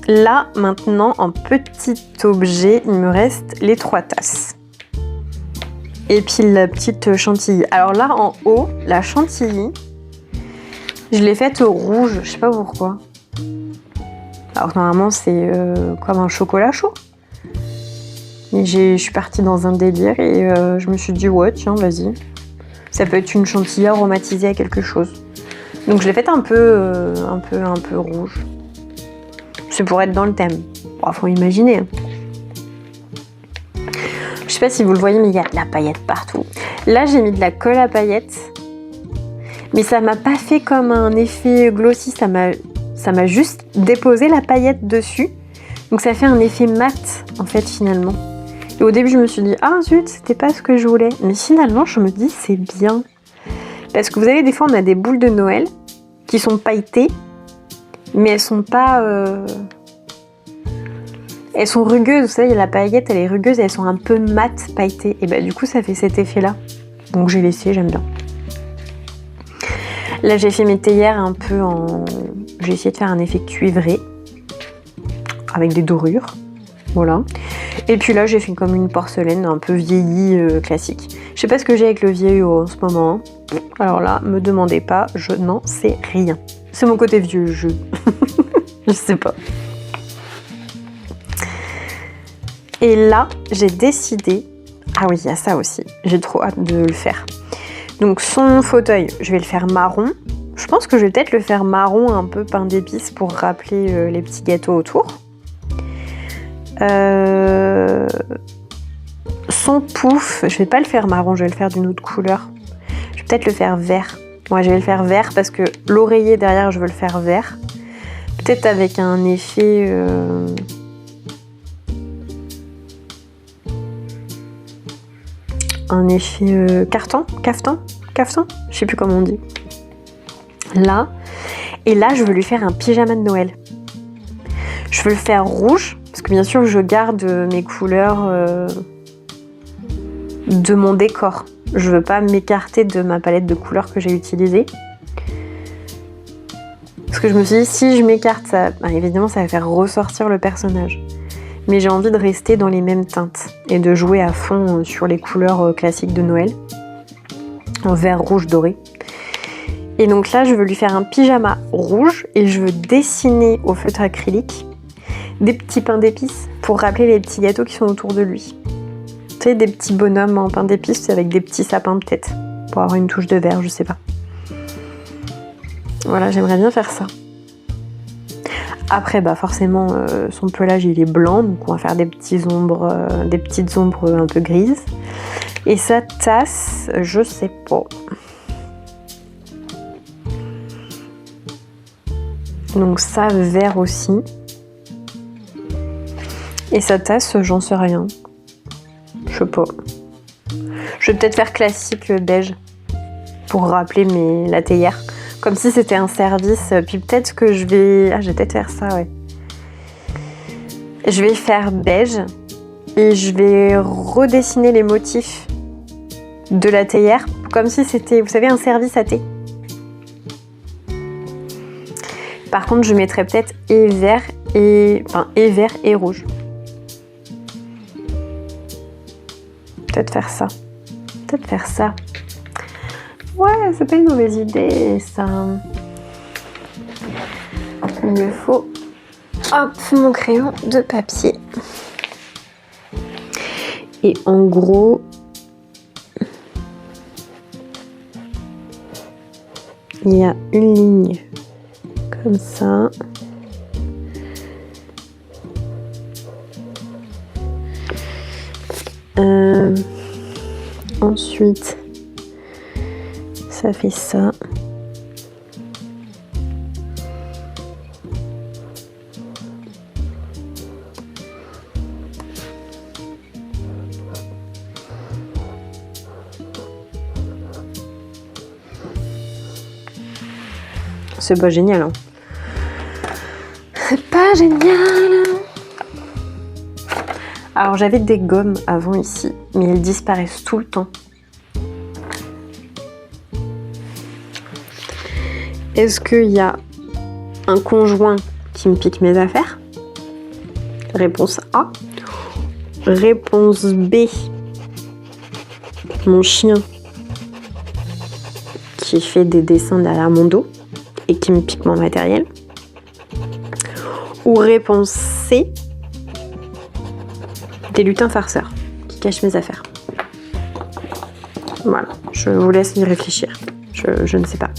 là, maintenant, en petit objet, il me reste les 3 tasses. Et puis la petite chantilly. Alors là, en haut, la chantilly, je l'ai faite rouge, je sais pas pourquoi. Alors normalement, c'est comme un chocolat chaud. Mais je suis partie dans un délire et je me suis dit, ouais, tiens, vas-y. Ça peut être une chantilly aromatisée à quelque chose. Donc je l'ai faite un peu rouge. C'est pour être dans le thème. Bon, faut imaginer. Je sais pas si vous le voyez, mais il y a de la paillette partout. Là, j'ai mis de la colle à paillettes. Mais ça m'a pas fait comme un effet glossy. Ça m'a juste déposé la paillette dessus. Donc ça fait un effet mat, en fait, finalement. Et au début, je me suis dit, ah zut, c'était pas ce que je voulais. Mais finalement, je me dis, c'est bien. Parce que vous savez, des fois, on a des boules de Noël qui sont pailletées, mais elles sont pas... Elles sont rugueuses, vous savez, la paillette, elle est rugueuse et elles sont un peu mat, pailletées. Et bah du coup, ça fait cet effet-là. Donc j'ai laissé, j'aime bien. Là, j'ai fait mes théières un peu en... J'ai essayé de faire un effet cuivré, avec des dorures. Voilà. Et puis là, j'ai fait comme une porcelaine un peu vieillie, classique. Je sais pas ce que j'ai avec le vieillot en ce moment. Alors là, me demandez pas, je n'en sais rien. C'est mon côté vieux jeu. Je sais pas. Et là, j'ai décidé... Ah oui, il y a ça aussi. J'ai trop hâte de le faire. Donc son fauteuil, je vais le faire marron. Je pense que je vais peut-être le faire marron un peu pain d'épices pour rappeler les petits gâteaux autour. Son pouf, je vais pas le faire marron, je vais le faire d'une autre couleur. Je vais peut-être le faire vert. Ouais, je vais le faire vert parce que l'oreiller derrière, je veux le faire vert. Peut-être avec un effet... Un effet caftan, je sais plus comment on dit. Là, et là, je veux lui faire un pyjama de Noël. Je veux le faire rouge, parce que bien sûr, je garde mes couleurs de mon décor. Je veux pas m'écarter de ma palette de couleurs que j'ai utilisée. Parce que je me suis dit, si je m'écarte, évidemment, ça va faire ressortir le personnage. Mais j'ai envie de rester dans les mêmes teintes et de jouer à fond sur les couleurs classiques de Noël, en vert, rouge, doré. Et donc là, je veux lui faire un pyjama rouge et je veux dessiner au feutre acrylique des petits pains d'épices pour rappeler les petits gâteaux qui sont autour de lui. Tu sais, des petits bonhommes en pain d'épices avec des petits sapins peut-être, pour avoir une touche de vert, je sais pas. Voilà, j'aimerais bien faire ça. Après, forcément, son pelage il est blanc, donc on va faire des petites ombres un peu grises. Et sa tasse, je sais pas. Donc ça, vert aussi. Et sa tasse, j'en sais rien. Je sais pas. Je vais peut-être faire classique beige pour rappeler la théière. Comme si c'était un service. Puis peut-être que je vais... Ah, je vais peut-être faire ça, ouais. Je vais faire beige. Et je vais redessiner les motifs de la théière. Comme si c'était, vous savez, un service à thé. Par contre, je mettrais peut-être et vert et rouge. Peut-être faire ça. Ouais, c'est pas une mauvaise idée, ça. Il me faut, mon crayon de papier. Et en gros, il y a une ligne comme ça. Ensuite, ça fait ça. C'est pas génial, hein. C'est pas génial. Alors j'avais des gommes avant ici, mais elles disparaissent tout le temps. Est-ce qu'il y a un conjoint qui me pique mes affaires? Réponse A. Réponse B. Mon chien qui fait des dessins derrière mon dos et qui me pique mon matériel. Ou réponse C. Des lutins farceurs qui cachent mes affaires. Voilà, je vous laisse y réfléchir. Je ne sais pas.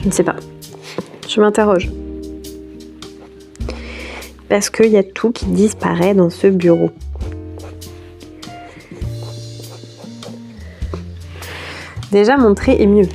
Je ne sais pas. Je m'interroge. Parce qu'il y a tout qui disparaît dans ce bureau. Déjà, mon trait est mieux.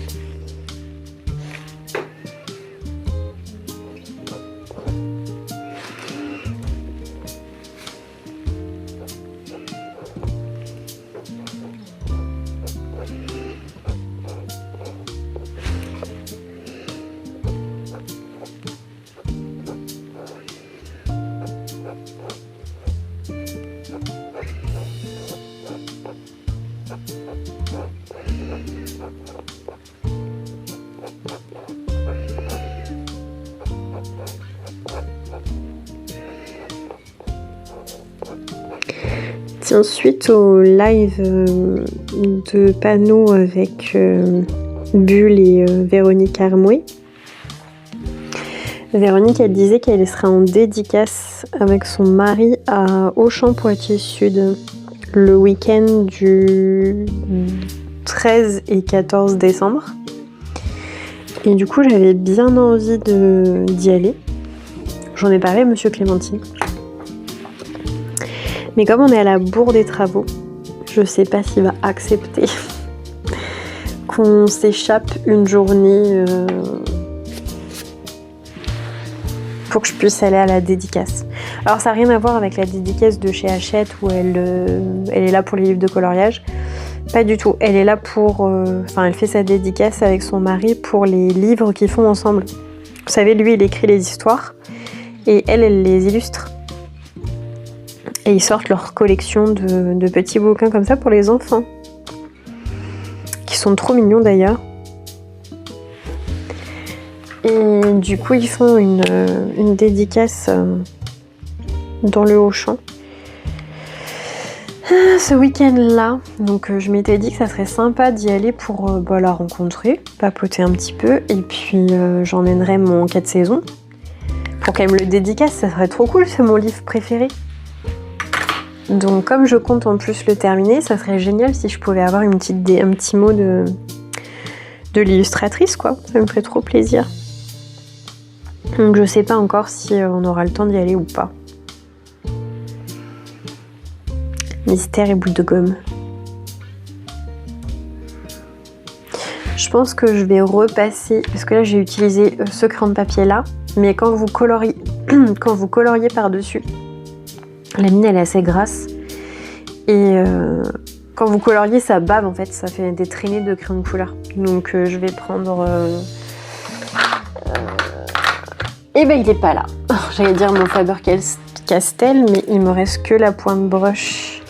Ensuite au live de panneaux avec Bulle et Véronique Armoué. Véronique, elle disait qu'elle serait en dédicace avec son mari à Auchan-Poitiers Sud le week-end du 13 et 14 décembre. Et du coup, j'avais bien envie d'y aller. J'en ai parlé à Monsieur Clémentine. Mais comme on est à la bourre des travaux, je sais pas s'il va accepter qu'on s'échappe une journée pour que je puisse aller à la dédicace. Alors ça n'a rien à voir avec la dédicace de chez Hachette où elle est là pour les livres de coloriage. Pas du tout. Elle est là pour... elle fait sa dédicace avec son mari pour les livres qu'ils font ensemble. Vous savez, lui, il écrit les histoires et elle les illustre. Et ils sortent leur collection de petits bouquins comme ça pour les enfants. Qui sont trop mignons d'ailleurs. Et du coup, ils font une dédicace dans le Auchan. Ce week-end-là. Donc je m'étais dit que ça serait sympa d'y aller pour la rencontrer, papoter un petit peu. Et puis j'emmènerai mon 4 saisons. Pour qu'elle me le dédicace, ça serait trop cool, c'est mon livre préféré. Donc comme je compte en plus le terminer, ça serait génial si je pouvais avoir un petit mot de l'illustratrice, quoi. Ça me ferait trop plaisir. Donc je sais pas encore si on aura le temps d'y aller ou pas. Mystère et boule de gomme. Je pense que je vais repasser, parce que là j'ai utilisé ce crayon de papier là, mais quand vous coloriez par-dessus, la mine elle est assez grasse et quand vous coloriez ça bave en fait, ça fait des traînées de crayon de couleur. Donc je vais prendre... Et ben il est pas là. J'allais dire mon Faber-Castell, mais il me reste que la pointe brush.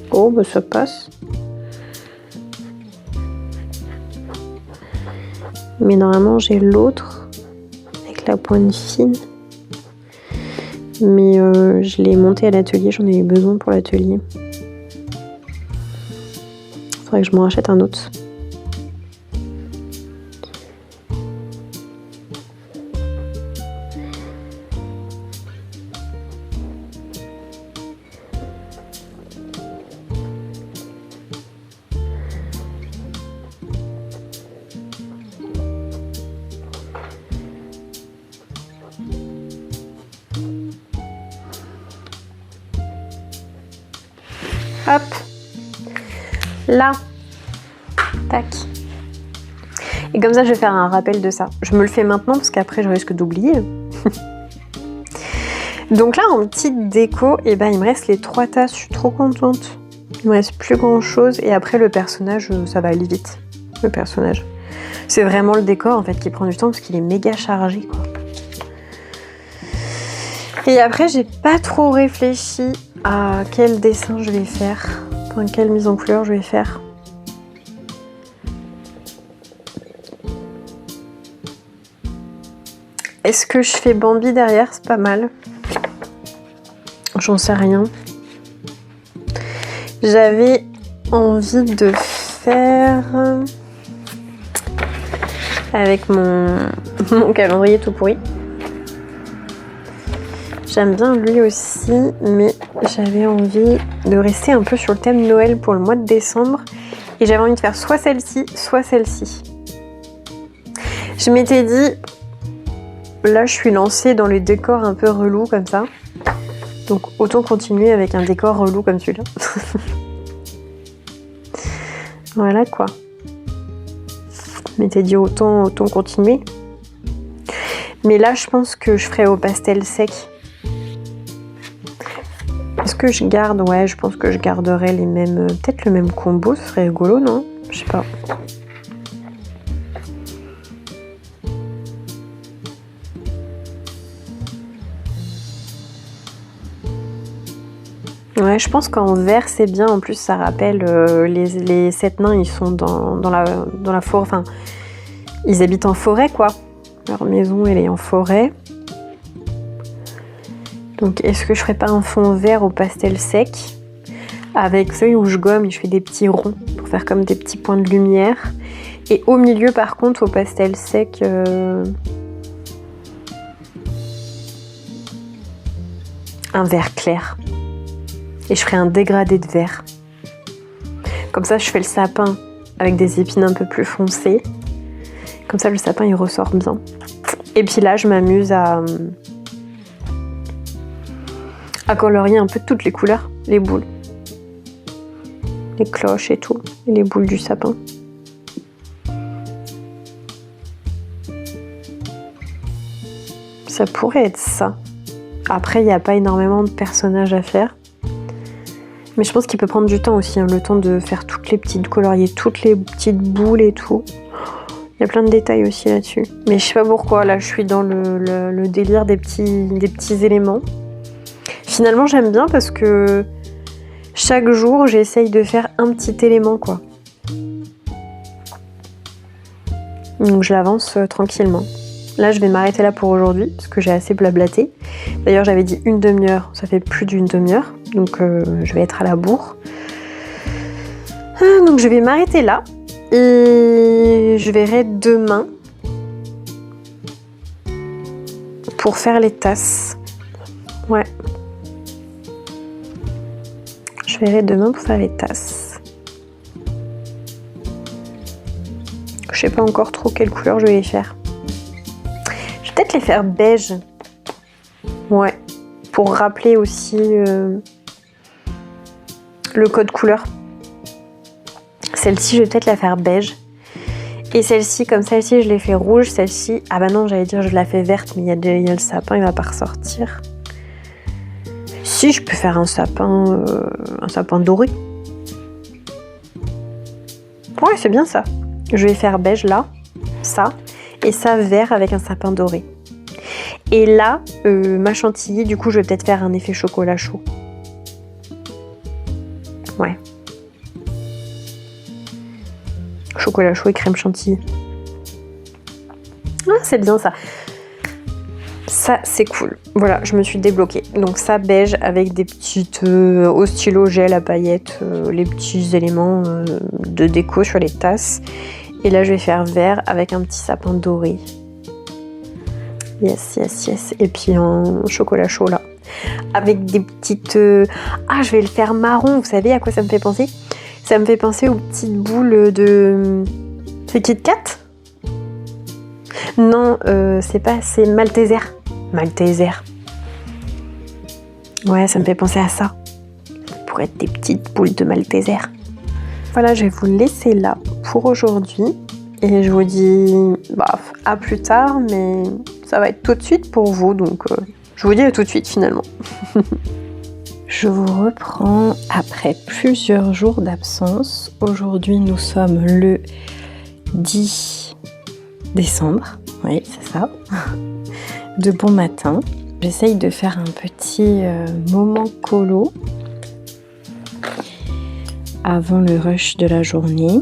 Oh bah ça passe. Mais normalement j'ai l'autre la pointe fine, mais je l'ai monté à l'atelier, j'en ai eu besoin pour l'atelier. Faudrait que je m'en rachète un autre. Hop. Là. Tac. Et comme ça, je vais faire un rappel de ça. Je me le fais maintenant parce qu'après, je risque d'oublier. Donc là, en petite déco, il me reste les 3 tasses. Je suis trop contente. Il me reste plus grand chose. Et après, le personnage, ça va aller vite. Le personnage. C'est vraiment le décor en fait qui prend du temps parce qu'il est méga chargé, quoi. Et après, j'ai pas trop réfléchi à quel dessin je vais faire. Enfin, quelle mise en couleur je vais faire. Est-ce que je fais Bambi derrière? C'est pas mal. J'en sais rien. J'avais envie de faire avec mon calendrier tout pourri. J'aime bien lui aussi, mais j'avais envie de rester un peu sur le thème Noël pour le mois de décembre. Et j'avais envie de faire soit celle-ci, soit celle-ci. Je m'étais dit, là je suis lancée dans les décors un peu relous comme ça. Donc autant continuer avec un décor relou comme celui-là. Voilà quoi. Je m'étais dit autant continuer. Mais là je pense que je ferai au pastel sec. Est-ce que je garde? Ouais, je pense que je garderai les mêmes... Peut-être le même combo, ce serait rigolo, non? Je sais pas. Ouais, je pense qu'en vert, c'est bien. En plus, ça rappelle les 7 nains, ils sont dans la forêt. Enfin, ils habitent en forêt, quoi. Leur maison, elle est en forêt. Donc, est-ce que je ferais pas un fond vert au pastel sec avec, vous savez, où je gomme et je fais des petits ronds pour faire comme des petits points de lumière. Et au milieu, par contre, au pastel sec, un vert clair. Et je ferai un dégradé de vert. Comme ça, je fais le sapin avec des épines un peu plus foncées. Comme ça, le sapin, il ressort bien. Et puis là, je m'amuse à colorier un peu toutes les couleurs, les boules, les cloches et tout, et les boules du sapin. Ça pourrait être ça. Après, il n'y a pas énormément de personnages à faire. Mais je pense qu'il peut prendre du temps aussi, hein, le temps de faire toutes les petites colorier, toutes les petites boules et tout. Il y a plein de détails aussi là-dessus. Mais je sais pas pourquoi, là je suis dans le délire des petits éléments. Finalement, j'aime bien parce que chaque jour, j'essaye de faire un petit élément, quoi. Donc je l'avance tranquillement. Là, je vais m'arrêter là pour aujourd'hui parce que j'ai assez blablaté. D'ailleurs, j'avais dit une demi-heure, ça fait plus d'une demi-heure. Donc je vais être à la bourre. Donc je vais m'arrêter là. Et je verrai demain pour faire les tasses. Ouais. Je verrai demain pour faire les tasses. Je sais pas encore trop quelle couleur je vais les faire. Je vais peut-être les faire beige. Ouais. Pour rappeler aussi le code couleur. Celle-ci, je vais peut-être la faire beige. Et celle-ci, comme celle-ci, je l'ai fait rouge. Celle-ci, ah bah non, j'allais dire je la fais verte, mais il y a le sapin, il va pas ressortir. Si, je peux faire un sapin doré. Ouais, c'est bien ça. Je vais faire beige là, ça, et ça vert avec un sapin doré. Et là, ma chantilly, du coup, je vais peut-être faire un effet chocolat chaud. Ouais. Chocolat chaud et crème chantilly. Ah, c'est bien ça. Ça, c'est cool. Voilà, je me suis débloquée. Donc ça, beige avec des petites au stylo gel à paillettes, les petits éléments de déco sur les tasses. Et là, je vais faire vert avec un petit sapin doré. Yes, yes, yes. Et puis en chocolat chaud là. Avec des petites... Ah, je vais le faire marron. Vous savez à quoi ça me fait penser? Ça me fait penser aux petites boules de... C'est Kit Kat? Non, c'est pas... C'est Malteser. Malteser. Ouais, ça me fait penser à ça. Ça pour être des petites boules de Malteser. Voilà, je vais vous laisser là pour aujourd'hui. Et je vous dis à plus tard, mais ça va être tout de suite pour vous, donc je vous dis à tout de suite finalement. Je vous reprends après plusieurs jours d'absence. Aujourd'hui, nous sommes le 10 décembre. Oui, c'est ça. De bon matin. J'essaye de faire un petit moment colo avant le rush de la journée.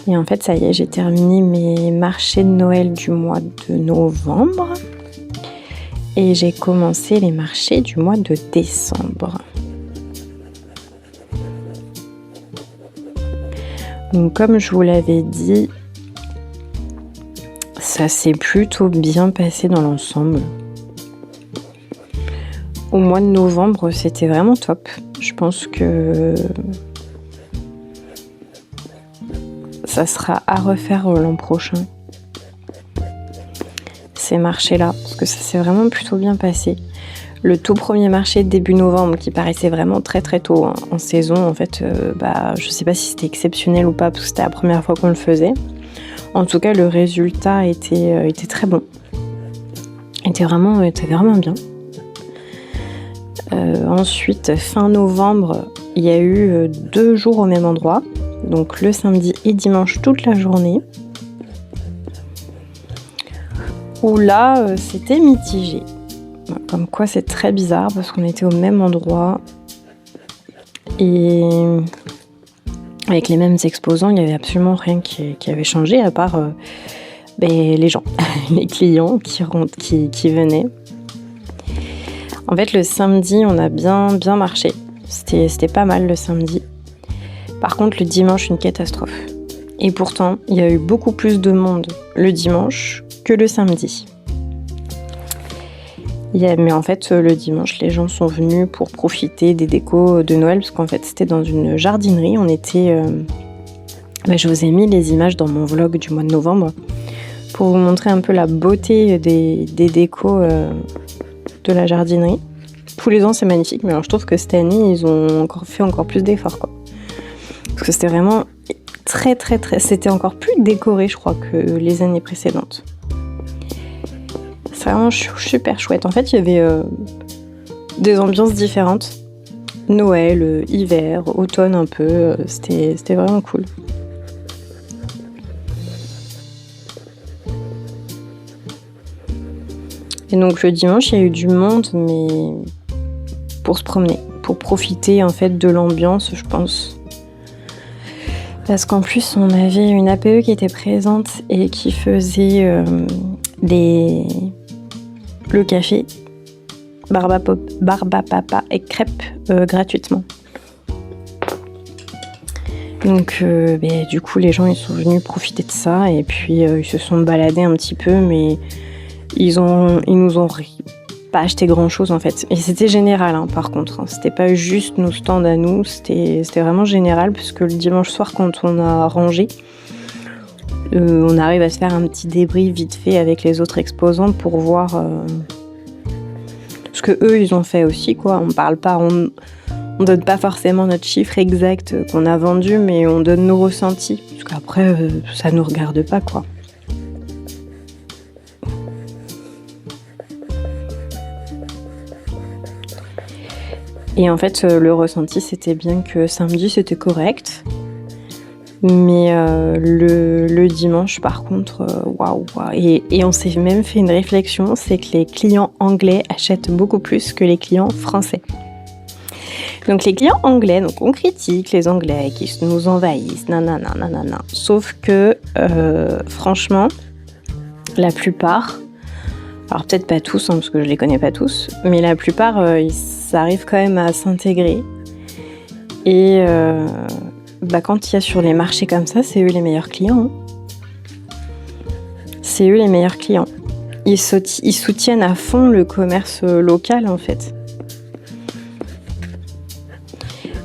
Et en fait, ça y est, j'ai terminé mes marchés de Noël du mois de novembre. Et j'ai commencé les marchés du mois de décembre. Donc, comme je vous l'avais dit, ça s'est plutôt bien passé dans l'ensemble. Au mois de novembre, c'était vraiment top. Je pense que ça sera à refaire l'an prochain, ces marchés-là, parce que ça s'est vraiment plutôt bien passé. Le tout premier marché de début novembre, qui paraissait vraiment très très tôt en saison, en fait, je sais pas si c'était exceptionnel ou pas, parce que c'était la première fois qu'on le faisait. En tout cas, le résultat était très bon. Était vraiment bien. Ensuite, fin novembre, il y a eu 2 jours au même endroit. Donc le samedi et dimanche toute la journée. Où là, c'était mitigé. Comme quoi c'est très bizarre parce qu'on était au même endroit. Et avec les mêmes exposants, il n'y avait absolument rien qui avait changé à part les gens, les clients qui venaient. En fait, le samedi, on a bien marché. C'était pas mal le samedi. Par contre, le dimanche, une catastrophe. Et pourtant, il y a eu beaucoup plus de monde le dimanche que le samedi. Mais en fait, le dimanche, les gens sont venus pour profiter des décos de Noël, parce qu'en fait, c'était dans une jardinerie. On était... je vous ai mis les images dans mon vlog du mois de novembre pour vous montrer un peu la beauté des décos de la jardinerie. Tous les ans, c'est magnifique, mais alors, je trouve que cette année, ils ont fait encore plus d'efforts, quoi. Parce que c'était vraiment très très très... C'était encore plus décoré, je crois, que les années précédentes. C'est vraiment super chouette. En fait, il y avait des ambiances différentes. Noël, hiver, automne un peu. C'était vraiment cool. Et donc le dimanche, il y a eu du monde, mais pour se promener, pour profiter en fait de l'ambiance, je pense. Parce qu'en plus, on avait une APE qui était présente et qui faisait le café, barba papa et crêpes gratuitement. Donc, du coup, les gens ils sont venus profiter de ça et puis ils se sont baladés un petit peu, mais ils nous ont pas acheté grand chose en fait. Et c'était général par contre, c'était pas juste nos stands à nous, c'était vraiment général, puisque le dimanche soir quand on a rangé, on arrive à se faire un petit débrief vite fait avec les autres exposants pour voir ce que eux ils ont fait aussi, quoi. On parle pas, on donne pas forcément notre chiffre exact qu'on a vendu, mais on donne nos ressentis, parce qu'après ça nous regarde pas, quoi. Et en fait, le ressenti, c'était bien que samedi, c'était correct. Mais le dimanche, par contre, waouh. Et on s'est même fait une réflexion, c'est que les clients anglais achètent beaucoup plus que les clients français. Donc les clients anglais, donc on critique les Anglais qui nous envahissent, nanana. Sauf que, franchement, la plupart... Alors peut-être pas tous, parce que je les connais pas tous, mais la plupart, ils arrivent quand même à s'intégrer. Et quand il y a sur les marchés comme ça, c'est eux les meilleurs clients. C'est eux les meilleurs clients. Ils soutiennent à fond le commerce local, en fait.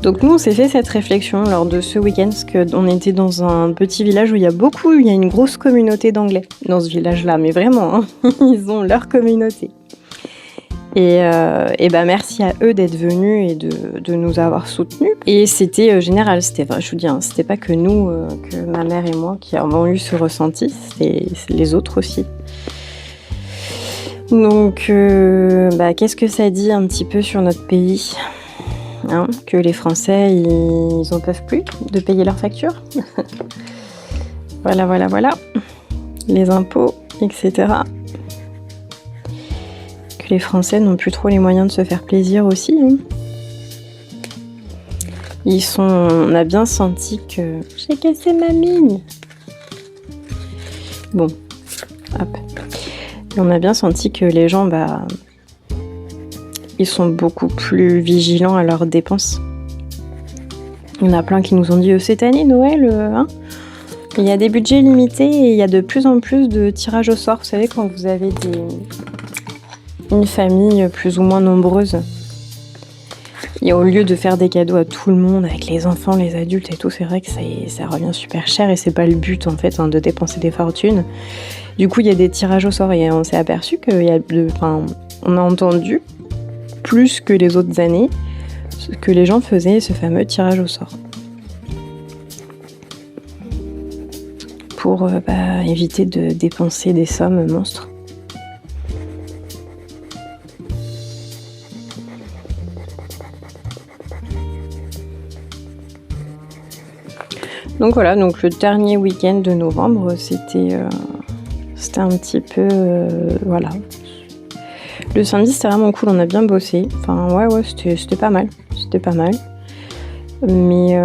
Donc nous, on s'est fait cette réflexion lors de ce week-end, parce qu'on était dans un petit village où il y a une grosse communauté d'anglais dans ce village-là, mais vraiment, ils ont leur communauté. Et bah merci à eux d'être venus et de nous avoir soutenus. Et c'était général, je vous dis, hein, c'était pas que nous, que ma mère et moi qui avons eu ce ressenti, c'est les autres aussi. Donc, qu'est-ce que ça dit un petit peu sur notre pays, hein, que les Français, ils en peuvent plus de payer leurs factures. Voilà. Les impôts, etc. Que les Français n'ont plus trop les moyens de se faire plaisir aussi. Hein. On a bien senti que... J'ai cassé ma mine. Bon, hop. Et on a bien senti que les gens, ils sont beaucoup plus vigilants à leurs dépenses. Il y en a plein qui nous ont dit cette année, Noël, hein, il y a des budgets limités et il y a de plus en plus de tirages au sort. Vous savez, quand vous avez une famille plus ou moins nombreuse, et au lieu de faire des cadeaux à tout le monde, avec les enfants, les adultes et tout, c'est vrai que ça revient super cher et c'est pas le but en fait, hein, de dépenser des fortunes. Du coup, il y a des tirages au sort et on s'est aperçu on a entendu plus que les autres années que les gens faisaient ce fameux tirage au sort. Pour éviter de dépenser des sommes monstres. Donc voilà, donc le dernier week-end de novembre, c'était un petit peu... voilà. Le samedi, c'était vraiment cool, on a bien bossé. Enfin, ouais, c'était pas mal. C'était pas mal. Mais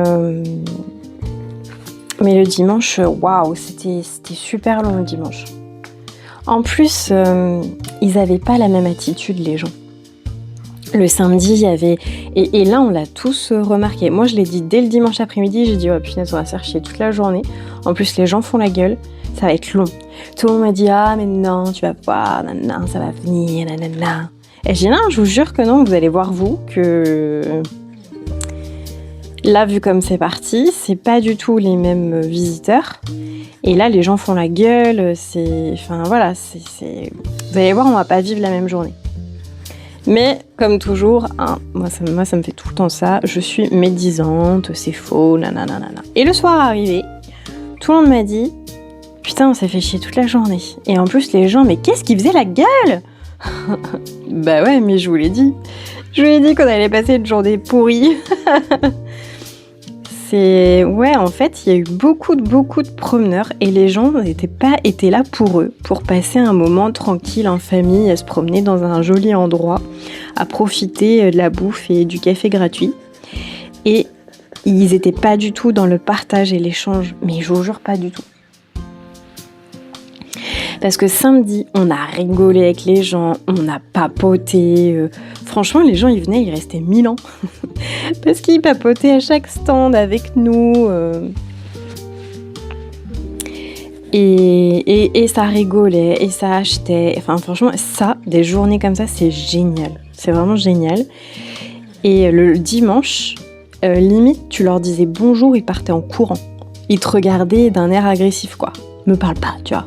le dimanche, waouh, c'était super long le dimanche. En plus, ils avaient pas la même attitude, les gens. Le samedi, il y avait... Et là, on l'a tous remarqué. Moi, je l'ai dit dès le dimanche après-midi. J'ai dit, oh punaise, on va se faire chier toute la journée. En plus, les gens font la gueule. Ça va être long. Tout le monde m'a dit, ah, mais non, tu vas voir, nanana, ça va venir, nanana. Et j'ai dit, non, je vous jure que non, vous allez voir, vous, que... Là, vu comme c'est parti, c'est pas du tout les mêmes visiteurs. Et là, les gens font la gueule. Enfin, voilà, Vous allez voir, on va pas vivre la même journée. Mais, comme toujours, hein, moi, ça me fait tout le temps ça. Je suis médisante, c'est faux, nanana. Et le soir arrivé, tout le monde m'a dit, putain, on s'est fait chier toute la journée. Et en plus, les gens, mais qu'est-ce qu'ils faisaient la gueule? Bah ouais, mais je vous l'ai dit. Je vous ai dit qu'on allait passer une journée pourrie. Ouais, en fait, il y a eu beaucoup de promeneurs et les gens étaient là pour eux, pour passer un moment tranquille en famille, à se promener dans un joli endroit, à profiter de la bouffe et du café gratuit. Et ils n'étaient pas du tout dans le partage et l'échange, mais je vous jure pas du tout. Parce que samedi, on a rigolé avec les gens, on a papoté. Franchement, les gens, ils venaient, ils restaient 1000 ans. Parce qu'ils papotaient à chaque stand avec nous. Et ça rigolait, et ça achetait. Enfin, franchement, ça, des journées comme ça, c'est génial. C'est vraiment génial. Et le dimanche, limite, tu leur disais bonjour, ils partaient en courant. Ils te regardaient d'un air agressif, quoi. Me parle pas, tu vois.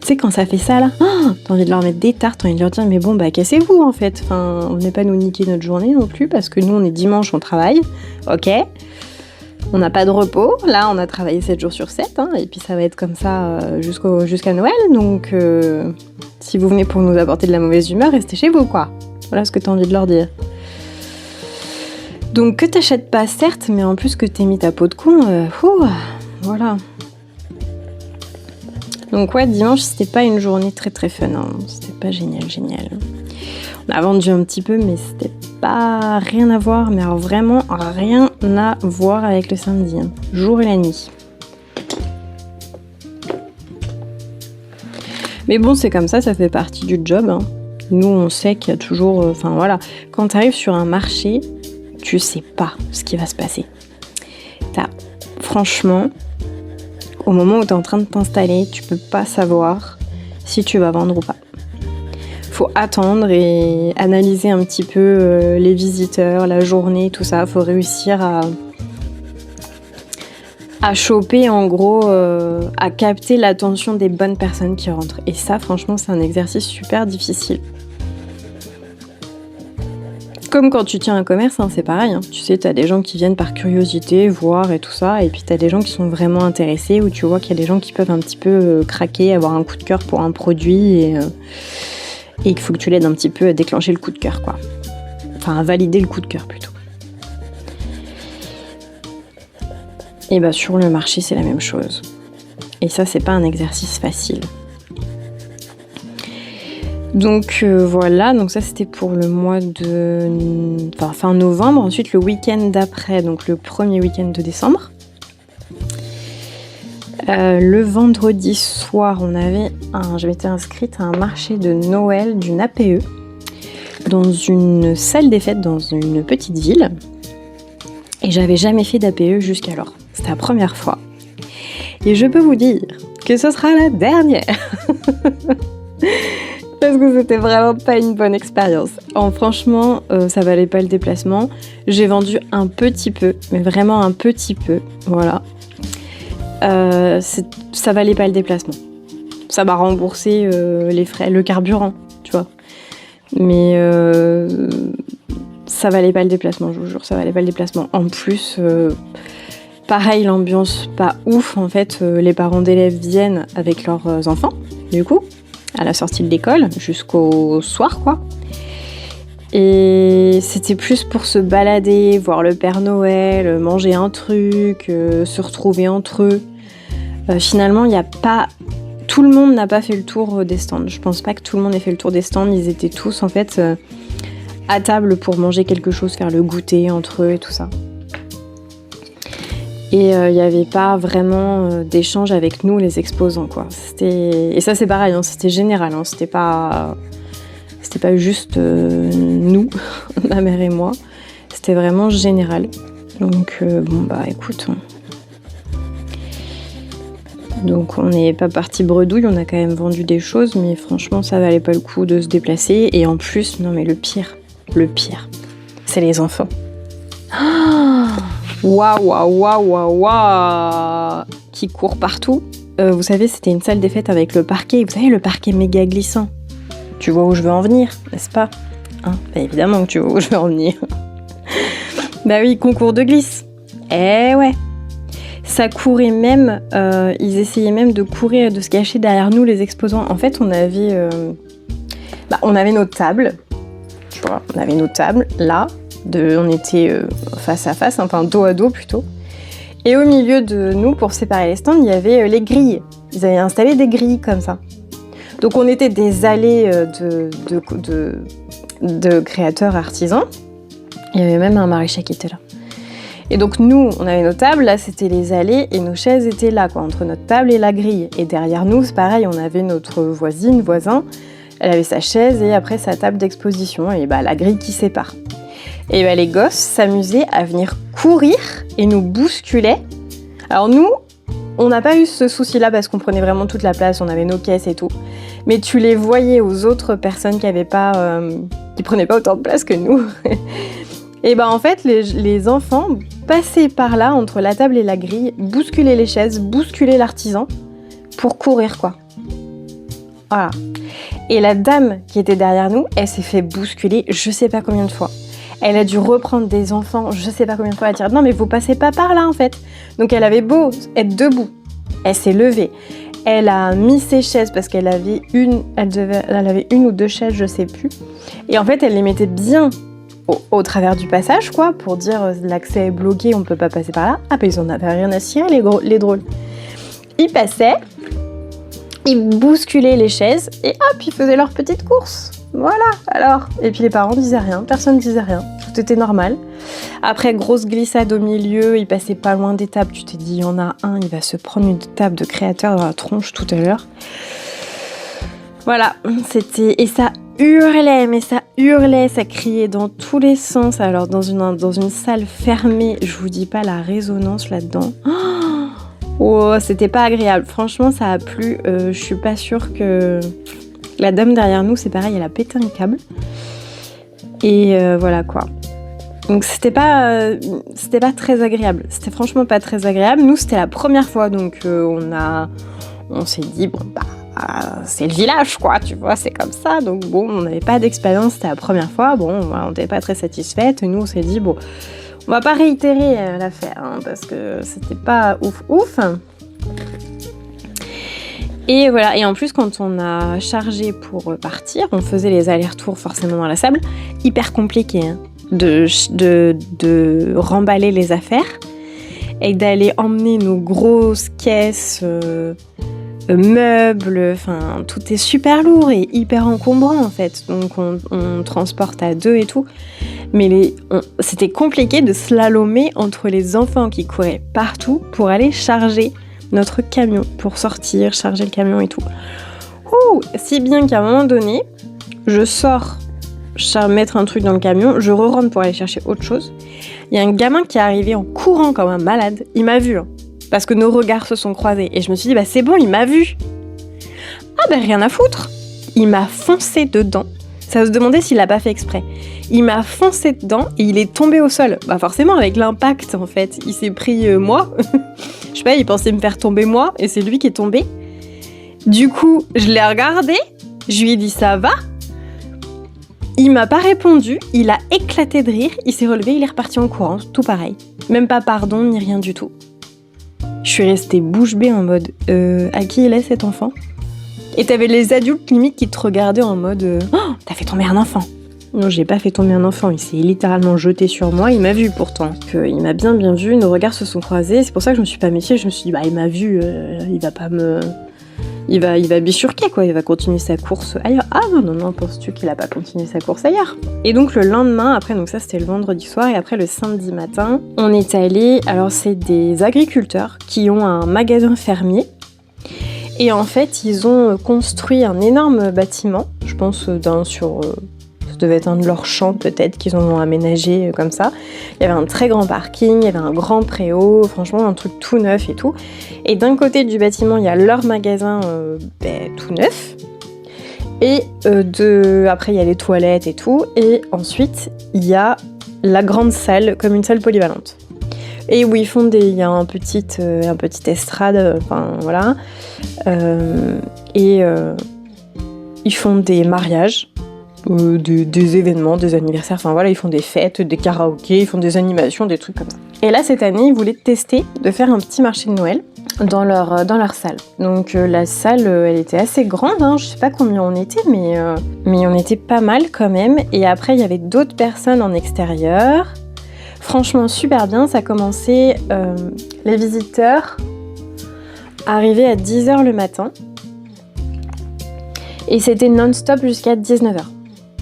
Tu sais, quand ça fait ça, là, t'as envie de leur mettre des tartes, t'as envie de leur dire, mais bon, cassez-vous, en fait. Enfin, venez pas nous niquer notre journée non plus, parce que nous, on est dimanche, on travaille, ok. On n'a pas de repos. Là, on a travaillé 7 jours sur 7, hein, et puis ça va être comme ça jusqu'à Noël. Donc, si vous venez pour nous apporter de la mauvaise humeur, restez chez vous, quoi. Voilà ce que t'as envie de leur dire. Donc, que t'achètes pas, certes, mais en plus que t'aies mis ta peau de con, voilà. Donc ouais, dimanche, c'était pas une journée très très fun, hein. C'était pas génial. On a vendu un petit peu, mais c'était pas rien à voir, mais alors vraiment rien à voir avec le samedi, hein. Jour et la nuit. Mais bon, c'est comme ça fait partie du job, hein. Nous, on sait qu'il y a toujours... Enfin voilà, quand t'arrives sur un marché, tu sais pas ce qui va se passer. Franchement... Au moment où tu es en train de t'installer, tu peux pas savoir si tu vas vendre ou pas. Faut attendre et analyser un petit peu les visiteurs, la journée, tout ça. Faut réussir à choper, en gros, à capter l'attention des bonnes personnes qui rentrent. Et ça, franchement, c'est un exercice super difficile. comme quand tu tiens un commerce, hein, c'est pareil. Hein. Tu sais, t'as des gens qui viennent par curiosité, voir et tout ça, et puis t'as des gens qui sont vraiment intéressés, où tu vois qu'il y a des gens qui peuvent un petit peu craquer, avoir un coup de cœur pour un produit, et il faut que tu l'aides un petit peu à déclencher le coup de cœur, quoi. Enfin, à valider le coup de cœur, plutôt. Et bah, sur le marché, c'est la même chose. Et ça, c'est pas un exercice facile. Donc voilà, donc ça c'était pour le mois de fin novembre. Ensuite le week-end d'après, donc le premier week-end de décembre. Le vendredi soir, je m'étais inscrite à un marché de Noël d'une APE dans une salle des fêtes dans une petite ville. Et j'avais jamais fait d'APE jusqu'alors. C'était la première fois. Et je peux vous dire que ce sera la dernière. Parce que c'était vraiment pas une bonne expérience. Franchement, ça valait pas le déplacement. J'ai vendu un petit peu, mais vraiment un petit peu. Voilà. Ça valait pas le déplacement. Ça m'a remboursé les frais, le carburant, tu vois. Mais ça valait pas le déplacement, je vous jure, ça valait pas le déplacement. En plus, pareil, l'ambiance pas ouf. En fait, les parents d'élèves viennent avec leurs enfants, du coup. À la sortie de l'école, jusqu'au soir, quoi. Et c'était plus pour se balader, voir le Père Noël, manger un truc, se retrouver entre eux. Finalement, tout le monde n'a pas fait le tour des stands. Je pense pas que tout le monde ait fait le tour des stands. Ils étaient tous, en fait, à table pour manger quelque chose, faire le goûter entre eux et tout ça. Et il n'y avait pas vraiment d'échange avec nous, les exposants, quoi. Et ça, c'est pareil, hein, c'était général. Hein, c'était pas juste nous, ma mère et moi. C'était vraiment général. Donc, bon, bah, écoute. Donc, on n'est pas parti bredouille. On a quand même vendu des choses. Mais franchement, ça valait pas le coup de se déplacer. Et en plus, non, mais le pire, c'est les enfants. Waouh, qui court partout. Vous savez, c'était une salle des fêtes avec le parquet. Vous savez, le parquet méga glissant. Tu vois où je veux en venir, n'est-ce pas, hein? Bah, évidemment que tu vois où je veux en venir. Bah oui, concours de glisse. Eh ouais. Ça courait même, ils essayaient même de courir, de se cacher derrière nous, les exposants. En fait, on avait notre table. Tu vois, on avait nos tables, là. On était face à face, enfin dos à dos plutôt. Et au milieu de nous, pour séparer les stands, il y avait les grilles. Ils avaient installé des grilles comme ça. Donc on était des allées de créateurs artisans. Il y avait même un maraîcher qui était là. Et donc nous, on avait nos tables, là c'était les allées et nos chaises étaient là, quoi, entre notre table et la grille. Et derrière nous, c'est pareil, on avait notre voisin. Elle avait sa chaise et après sa table d'exposition et bah, la grille qui sépare. Et bah, les gosses s'amusaient à venir courir et nous bousculaient. Alors nous, on n'a pas eu ce souci-là parce qu'on prenait vraiment toute la place, on avait nos caisses et tout. Mais tu les voyais aux autres personnes qui prenaient pas autant de place que nous. Et bah en fait, les enfants passaient par là, entre la table et la grille, bousculaient les chaises, bousculaient l'artisan pour courir, quoi. Voilà. Et la dame qui était derrière nous, elle s'est fait bousculer je sais pas combien de fois. Elle a dû reprendre des enfants, je sais pas combien de fois, à dire non mais vous passez pas par là en fait. Donc elle avait beau être debout, elle s'est levée, elle a mis ses chaises parce qu'elle avait une ou deux chaises, je sais plus. Et en fait elle les mettait bien au travers du passage quoi, pour dire l'accès est bloqué, on peut pas passer par là. Ah bah ils en avaient rien à cirer les drôles. Ils passaient, ils bousculaient les chaises et hop ils faisaient leur petite course. Voilà, alors. Et puis les parents disaient rien, personne disait rien, tout était normal. Après, grosse glissade au milieu, il passait pas loin des tables, tu t'es dit, il y en a un, il va se prendre une table de créateur dans la tronche tout à l'heure. Voilà, et ça hurlait, ça criait dans tous les sens. Alors dans une salle fermée, je vous dis pas la résonance là-dedans. Oh, c'était pas agréable, franchement ça a plu, je suis pas sûre que... La dame derrière nous, c'est pareil, elle a pété un câble. Et voilà quoi. Donc c'était pas très agréable. C'était franchement pas très agréable. Nous, c'était la première fois, donc on s'est dit, bon bah, c'est le village, quoi, tu vois, c'est comme ça. Donc bon, on n'avait pas d'expérience, c'était la première fois. Bon, voilà, on n'était pas très satisfaite. Nous, on s'est dit, bon, on va pas réitérer l'affaire, hein, parce que c'était pas ouf. Et voilà, et en plus, quand on a chargé pour partir, on faisait les allers-retours forcément dans la sable. Hyper compliqué, hein, de remballer les affaires et d'aller emmener nos grosses caisses, meubles, enfin, tout est super lourd et hyper encombrant en fait. Donc on transporte à 2 et tout. Mais c'était compliqué de slalomer entre les enfants qui couraient partout pour aller charger notre camion, pour sortir, charger le camion et tout. Si bien qu'à un moment donné, je sors mettre un truc dans le camion, je re-rentre pour aller chercher autre chose. Il y a un gamin qui est arrivé en courant comme un malade. Il m'a vu, hein, parce que nos regards se sont croisés. Et je me suis dit, bah c'est bon, il m'a vu. Ah bah rien à foutre. Il m'a foncé dedans. Ça se demandait s'il l'a pas fait exprès. Il m'a foncé dedans et il est tombé au sol. Bah forcément, avec l'impact, en fait. Il s'est pris moi. Je sais pas, il pensait me faire tomber moi. Et c'est lui qui est tombé. Du coup, je l'ai regardé. Je lui ai dit, ça va ? Il m'a pas répondu. Il a éclaté de rire. Il s'est relevé, il est reparti en courant. Tout pareil. Même pas pardon, ni rien du tout. Je suis restée bouche bée en mode, à qui il est cet enfant ? Et t'avais les adultes limite qui te regardaient en mode oh, t'as fait tomber un enfant. Non, j'ai pas fait tomber un enfant, il s'est littéralement jeté sur moi, il m'a vu pourtant. Il m'a bien vu, nos regards se sont croisés, c'est pour ça que je me suis pas méfiée, je me suis dit bah il m'a vu, il va pas me... Il va bifurquer quoi, il va continuer sa course ailleurs. Ah non, penses-tu qu'il a pas continué sa course ailleurs ? Et donc le lendemain, après, donc ça c'était le vendredi soir, et après le samedi matin, on est allé, alors c'est des agriculteurs qui ont un magasin fermier. Et en fait, ils ont construit un énorme bâtiment, je pense ça devait être un de leurs champs peut-être qu'ils ont aménagé comme ça. Il y avait un très grand parking, il y avait un grand préau, franchement un truc tout neuf et tout. Et d'un côté du bâtiment, il y a leur magasin tout neuf. Et après, il y a les toilettes et tout. Et ensuite, il y a la grande salle, comme une salle polyvalente. Et où il y a un petit estrade, enfin voilà. Ils font des mariages, des événements, des anniversaires, enfin voilà, ils font des fêtes, des karaokés, ils font des animations, des trucs comme ça. Et là, cette année, ils voulaient tester de faire un petit marché de Noël dans leur salle. Donc la salle, elle était assez grande, hein, je sais pas combien on était, mais on était pas mal quand même. Et après, il y avait d'autres personnes en extérieur. Franchement, super bien, ça commençait, les visiteurs arrivaient à 10h le matin et c'était non-stop jusqu'à 19h.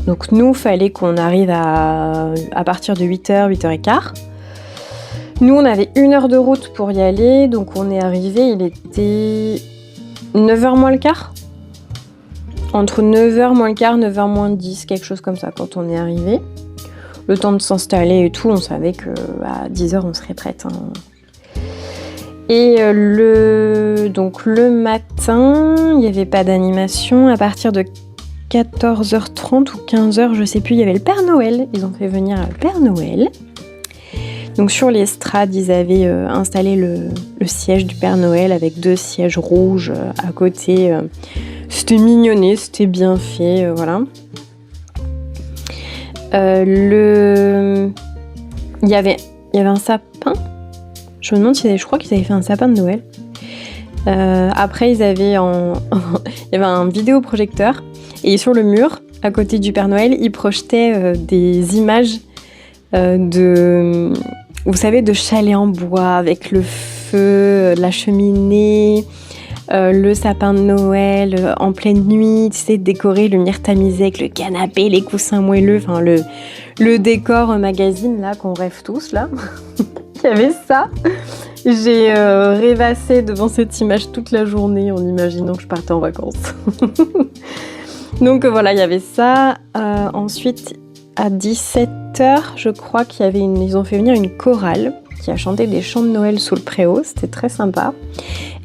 Donc nous, fallait qu'on arrive à partir de 8h, 8h15. Nous, on avait 1 heure de route pour y aller, donc on est arrivé, il était 9h moins le quart. Entre 9h moins le quart, 9h moins 10, quelque chose comme ça quand on est arrivé. Le temps de s'installer et tout, on savait qu'à 10h, on serait prête. Hein. Et donc le matin, il n'y avait pas d'animation. À partir de 14h30 ou 15h, je sais plus, il y avait le Père Noël. Ils ont fait venir le Père Noël. Donc sur l'estrade, ils avaient installé le siège du Père Noël avec 2 sièges rouges à côté. C'était mignonné, c'était bien fait, voilà. Il y avait un sapin. Je me demande je crois qu'ils avaient fait un sapin de Noël. Après, il y avait un vidéoprojecteur et sur le mur, à côté du Père Noël, ils projetaient des images vous savez, de chalets en bois avec le feu, la cheminée. Le sapin de Noël en pleine nuit, tu sais, décoré, lumière tamisée avec le canapé, les coussins moelleux, enfin le décor magazine là qu'on rêve tous là. Il y avait ça. J'ai rêvassé devant cette image toute la journée en imaginant que je partais en vacances. Donc voilà, il y avait ça. Ensuite, à 17h, je crois ils ont fait venir une chorale qui a chanté des chants de Noël sous le préau, c'était très sympa.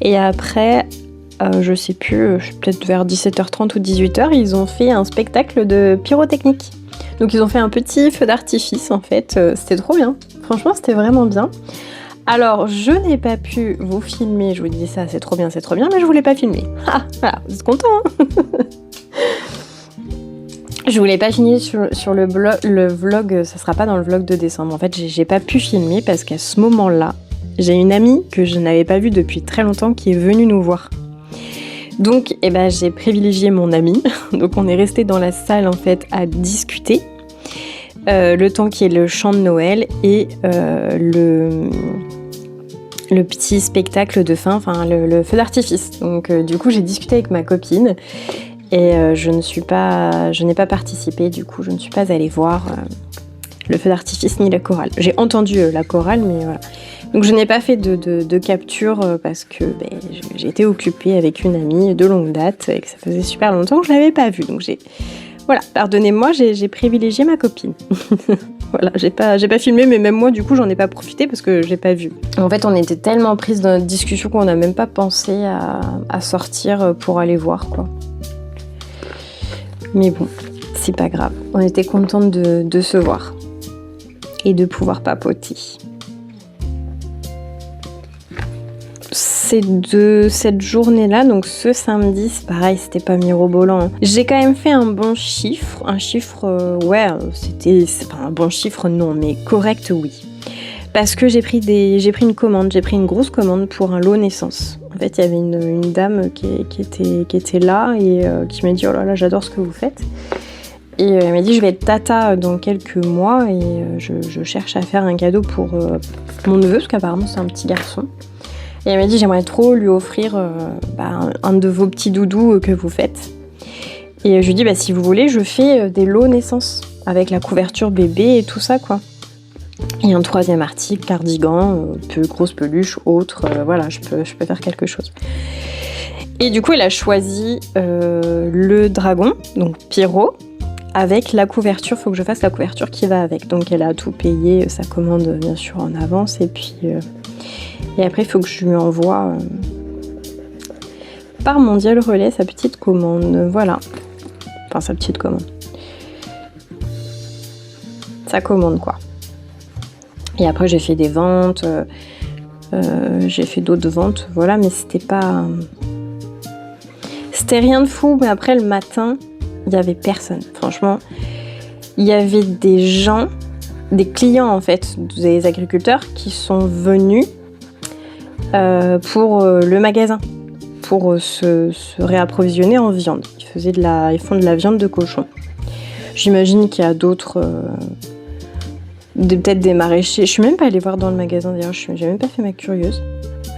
Et après, je sais plus, peut-être vers 17h30 ou 18h, ils ont fait un spectacle de pyrotechnique. Donc ils ont fait un petit feu d'artifice en fait, c'était trop bien. Franchement, c'était vraiment bien. Alors, je n'ai pas pu vous filmer, je vous dis ça, c'est trop bien, mais je voulais pas filmer. Ah, voilà, vous êtes contents, hein. Je voulais pas filmer sur le vlog, ça sera pas dans le vlog de décembre. En fait, j'ai pas pu filmer parce qu'à ce moment-là, j'ai une amie que je n'avais pas vue depuis très longtemps qui est venue nous voir. Donc, j'ai privilégié mon amie. Donc, on est resté dans la salle, en fait, à discuter. Le temps qui est le chant de Noël et le petit spectacle de fin, enfin le feu d'artifice. Donc du coup j'ai discuté avec ma copine et je n'ai pas participé, du coup je ne suis pas allée voir le feu d'artifice ni la chorale. J'ai entendu la chorale, mais voilà. Donc je n'ai pas fait de capture parce que j'ai été occupée avec une amie de longue date et que ça faisait super longtemps que je ne l'avais pas vue. Donc voilà, pardonnez-moi, j'ai privilégié ma copine. Voilà, j'ai pas filmé, mais même moi, du coup, j'en ai pas profité parce que j'ai pas vu. En fait, on était tellement prises dans notre discussion qu'on n'a même pas pensé à sortir pour aller voir, quoi. Mais bon, c'est pas grave. On était contentes de se voir et de pouvoir papoter. Cette journée-là, donc ce samedi, c'est pareil, c'était pas mirobolant, hein. J'ai quand même fait un bon chiffre, c'était pas un bon chiffre, non, mais correct, oui. Parce que j'ai pris une grosse commande pour un lot naissance. En fait, il y avait une dame qui était là et qui m'a dit « Oh là là, j'adore ce que vous faites ». Et elle m'a dit « Je vais être tata dans quelques mois et je cherche à faire un cadeau pour mon neveu, parce qu'apparemment c'est un petit garçon. » Et elle m'a dit j'aimerais trop lui offrir un de vos petits doudous que vous faites. Et je lui dis si vous voulez, je fais des lots naissance avec la couverture bébé et tout ça, quoi. Et un troisième article, cardigan, grosse peluche, autre, voilà, je peux faire quelque chose. Et du coup, elle a choisi le dragon, donc Pyro, avec la couverture. Faut que je fasse la couverture qui va avec. Donc elle a tout payé, sa commande bien sûr en avance, et puis après il faut que je lui envoie par Mondial Relais sa petite commande. Voilà, enfin sa petite commande, sa commande quoi. Et après j'ai fait des ventes, j'ai fait d'autres ventes, voilà, mais c'était rien de fou. Mais après le matin, il n'y avait personne. Franchement, il y avait des gens, des clients en fait, des agriculteurs qui sont venus pour le magasin, pour se réapprovisionner en viande. Ils font de la viande de cochon. J'imagine qu'il y a d'autres, peut-être des maraîchers. Je suis même pas allée voir dans le magasin d'ailleurs, j'ai même pas fait ma curieuse.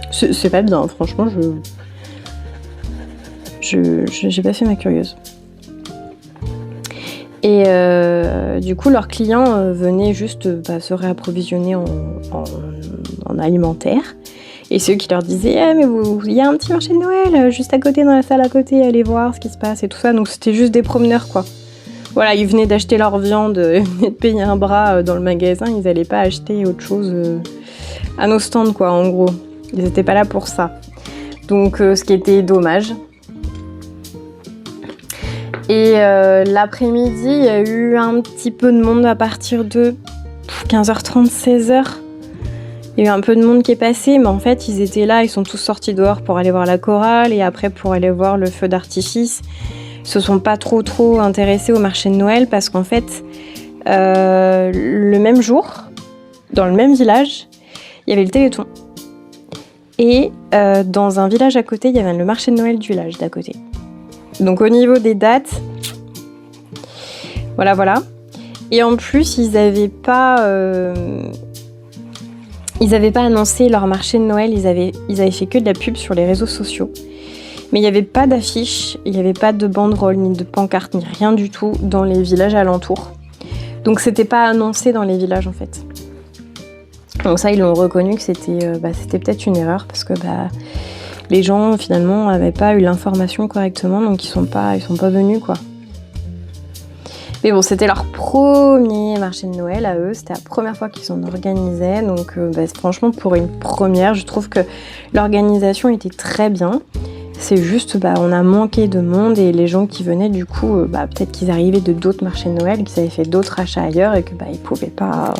C'est pas bien, franchement, j'ai pas fait ma curieuse. Et du coup, leurs clients venaient juste se réapprovisionner en alimentaire. Et c'est eux qui leur disaient mais il y a un petit marché de Noël juste à côté, dans la salle à côté, allez voir ce qui se passe et tout ça. Donc c'était juste des promeneurs quoi. Voilà, ils venaient d'acheter leur viande, ils venaient de payer un bras dans le magasin, ils allaient pas acheter autre chose à nos stands quoi, en gros. Ils étaient pas là pour ça. Donc ce qui était dommage. Et l'après-midi, il y a eu un petit peu de monde à partir de 15h30, 16h. Il y a eu un peu de monde qui est passé, mais en fait, ils étaient là, ils sont tous sortis dehors pour aller voir la chorale et après pour aller voir le feu d'artifice. Ils se sont pas trop intéressés au marché de Noël parce qu'en fait, le même jour, dans le même village, il y avait le Téléthon. Et dans un village à côté, il y avait le marché de Noël du village d'à côté. Donc au niveau des dates, voilà. Et en plus, ils n'avaient pas annoncé leur marché de Noël, ils avaient fait que de la pub sur les réseaux sociaux. Mais il n'y avait pas d'affiches, il n'y avait pas de banderole, ni de pancarte, ni rien du tout dans les villages alentours. Donc c'était pas annoncé dans les villages en fait. Donc ça, ils l'ont reconnu que c'était peut-être une erreur parce que les gens finalement n'avaient pas eu l'information correctement, donc ils sont pas venus quoi. Mais bon, c'était leur premier marché de Noël à eux, c'était la première fois qu'ils s'en organisaient, donc franchement pour une première, je trouve que l'organisation était très bien. C'est juste, on a manqué de monde et les gens qui venaient du coup, peut-être qu'ils arrivaient de d'autres marchés de Noël, qu'ils avaient fait d'autres achats ailleurs et que ils pouvaient pas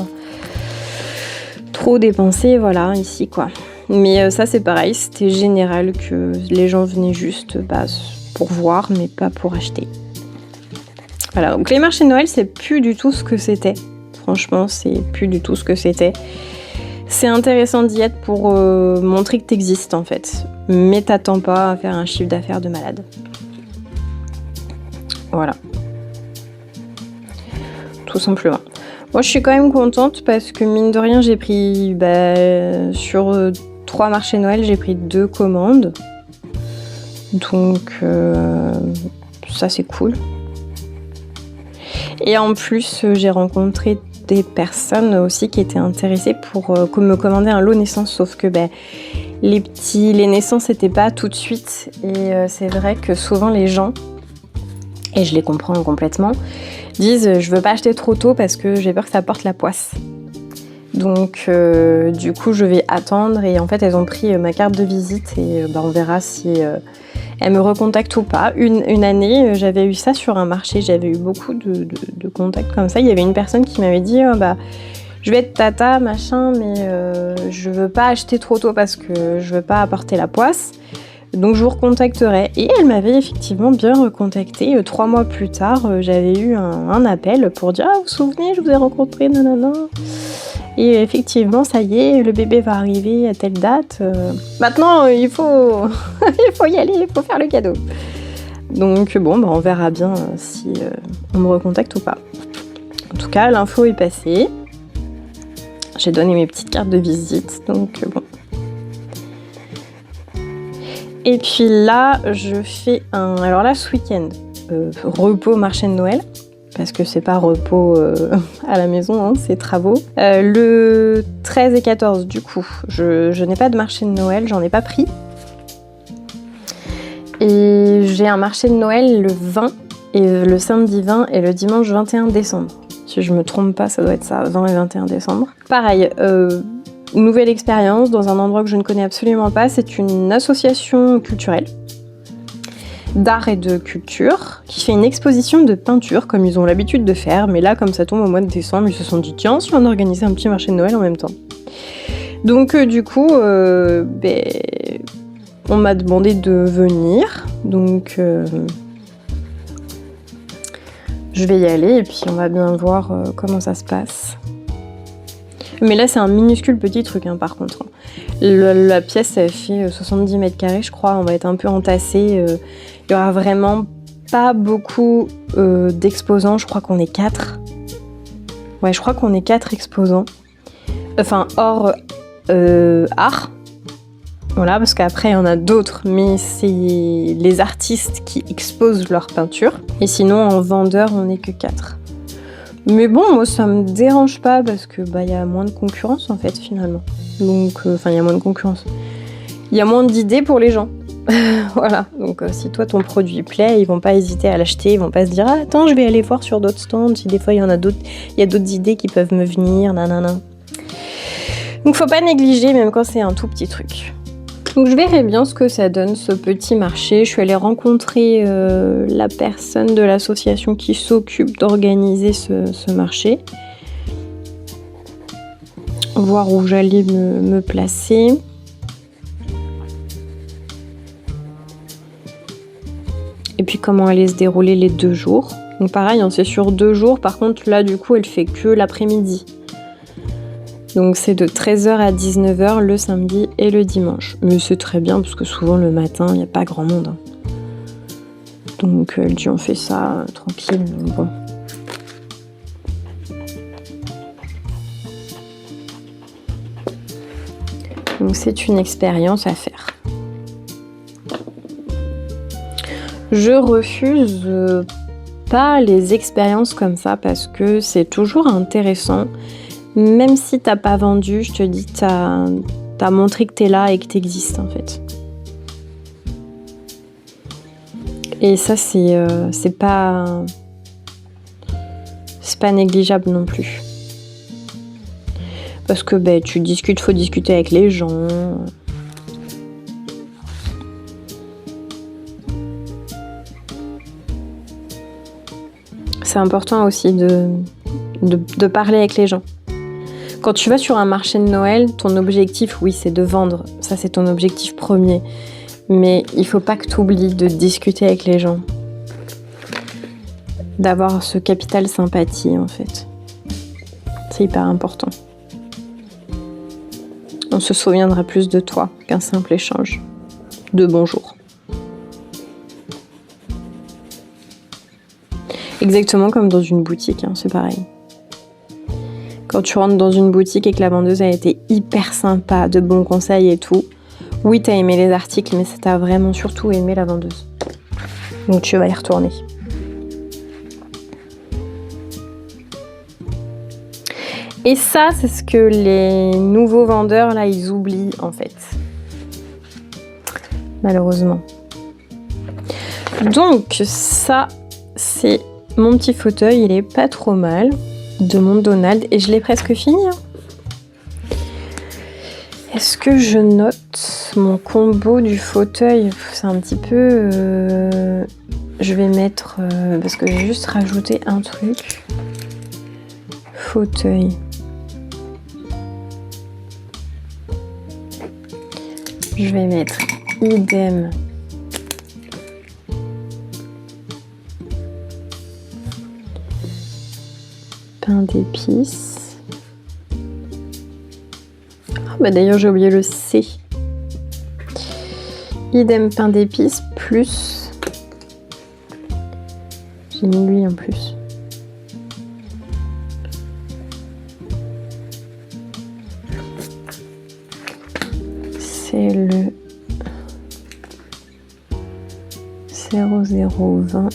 trop dépenser, voilà, ici quoi. Mais ça c'est pareil, c'était général que les gens venaient juste pour voir, mais pas pour acheter. Voilà, donc les marchés de Noël, c'est plus du tout ce que c'était. Franchement, c'est plus du tout ce que c'était. C'est intéressant d'y être pour montrer que t'existes en fait. Mais t'attends pas à faire un chiffre d'affaires de malade. Voilà. Tout simplement. Moi, je suis quand même contente parce que mine de rien, j'ai pris sur 3 marchés Noël, j'ai pris 2 commandes. Donc ça c'est cool. Et en plus, j'ai rencontré des personnes aussi qui étaient intéressées pour me commander un lot naissance, sauf que les naissances n'étaient pas tout de suite. Et c'est vrai que souvent les gens, et je les comprends complètement, disent je veux pas acheter trop tôt parce que j'ai peur que ça porte la poisse. Donc du coup je vais attendre, et en fait elles ont pris ma carte de visite et on verra si elles me recontactent ou pas. Une année j'avais eu ça sur un marché, j'avais eu beaucoup de contacts comme ça. Il y avait une personne qui m'avait dit je vais être tata machin, mais je veux pas acheter trop tôt parce que je veux pas apporter la poisse. Donc je vous recontacterai. Et elle m'avait effectivement bien recontacté. 3 mois plus tard, j'avais eu un appel pour dire vous vous souvenez, je vous ai rencontré, nanana. Et effectivement, ça y est, le bébé va arriver à telle date. Maintenant, il faut y aller, il faut faire le cadeau. Donc bon, on verra bien si on me recontacte ou pas. En tout cas, l'info est passée. J'ai donné mes petites cartes de visite, donc bon. Et puis là, je fais alors là, ce week-end, repos marché de Noël. Parce que c'est pas repos à la maison, hein, c'est travaux. Le 13 et 14, du coup, je n'ai pas de marché de Noël, j'en ai pas pris. Et j'ai un marché de Noël le 20, et le samedi 20 et le dimanche 21 décembre. Si je me trompe pas, ça doit être ça, 20 et 21 décembre. Pareil, nouvelle expérience dans un endroit que je ne connais absolument pas. C'est une association culturelle d'art et de culture qui fait une exposition de peinture comme ils ont l'habitude de faire, mais là comme ça tombe au mois de décembre, ils se sont dit tiens, si on organisait un petit marché de Noël en même temps. Donc du coup on m'a demandé de venir, donc je vais y aller et puis on va bien voir comment ça se passe. Mais là c'est un minuscule petit truc par contre. La pièce elle fait 70 mètres carrés je crois, on va être un peu entassés. Il y aura vraiment pas beaucoup d'exposants, je crois qu'on est 4. Ouais, je crois qu'on est 4 exposants. Enfin, hors art. Voilà, parce qu'après, il y en a d'autres, mais c'est les artistes qui exposent leur peinture. Et sinon, en vendeur, on n'est que 4. Mais bon, moi, ça me dérange pas parce que y a moins de concurrence, en fait, finalement. Donc, il y a moins de concurrence. Il y a moins d'idées pour les gens. Voilà, donc si toi ton produit plaît, ils vont pas hésiter à l'acheter, ils vont pas se dire attends je vais aller voir sur d'autres stands, si des fois il y a d'autres idées qui peuvent me venir, nanana. Donc faut pas négliger même quand c'est un tout petit truc. Donc je verrai bien ce que ça donne ce petit marché. Je suis allée rencontrer la personne de l'association qui s'occupe d'organiser ce marché, voir où j'allais me placer. Et puis comment allaient se dérouler les 2 jours. Donc pareil, c'est sur 2 jours. Par contre, là, du coup, elle fait que l'après-midi. Donc c'est de 13h à 19h le samedi et le dimanche. Mais c'est très bien parce que souvent le matin, il n'y a pas grand monde. Donc elle dit on fait ça tranquille. Bon. Donc c'est une expérience à faire. Je refuse pas les expériences comme ça parce que c'est toujours intéressant. Même si t'as pas vendu, je te dis, t'as montré que t'es là et que t'existes en fait. Et ça, c'est pas négligeable non plus. Parce que tu discutes, faut discuter avec les gens. C'est important aussi de parler avec les gens. Quand tu vas sur un marché de Noël, ton objectif, oui, c'est de vendre. Ça, c'est ton objectif premier. Mais il faut pas que tu oublies de discuter avec les gens. D'avoir ce capital sympathie, en fait. C'est hyper important. On se souviendra plus de toi qu'un simple échange de bonjour. Exactement comme dans une boutique, hein, c'est pareil. Quand tu rentres dans une boutique et que la vendeuse a été hyper sympa, de bons conseils et tout, oui, t'as aimé les articles, mais t'as vraiment surtout aimé la vendeuse. Donc tu vas y retourner. Et ça, c'est ce que les nouveaux vendeurs, là, ils oublient, en fait. Malheureusement. Donc, ça, c'est mon petit fauteuil. Il est pas trop mal. De mon Donald. Et je l'ai presque fini. Hein. Est-ce que je note mon combo du fauteuil? C'est un petit peu... Je vais mettre... parce que j'ai juste rajouté un truc. Fauteuil. Je vais mettre idem. Pain d'épices. Ah bah d'ailleurs j'ai oublié le C. Idem pain d'épices plus. J'ai mis lui en plus. C'est le 0020.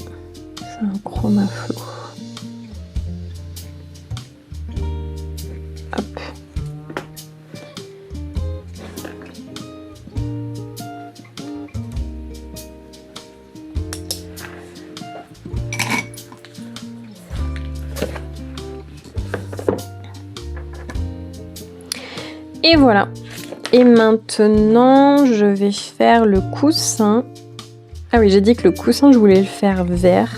C'est un chromaflo. Hop. Et voilà. Et maintenant, je vais faire le coussin. Ah oui, j'ai dit que le coussin, je voulais le faire vert.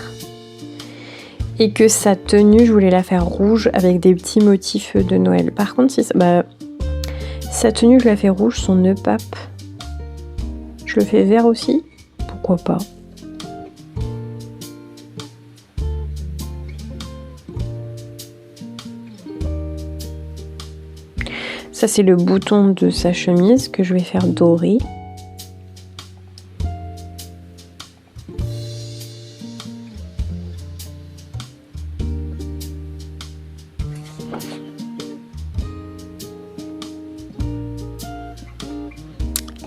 Et que sa tenue, je voulais la faire rouge avec des petits motifs de Noël. Par contre, si ça, sa tenue, je la fais rouge, son nœud pape. Je le fais vert aussi. Pourquoi pas? Ça, c'est le bouton de sa chemise que je vais faire doré.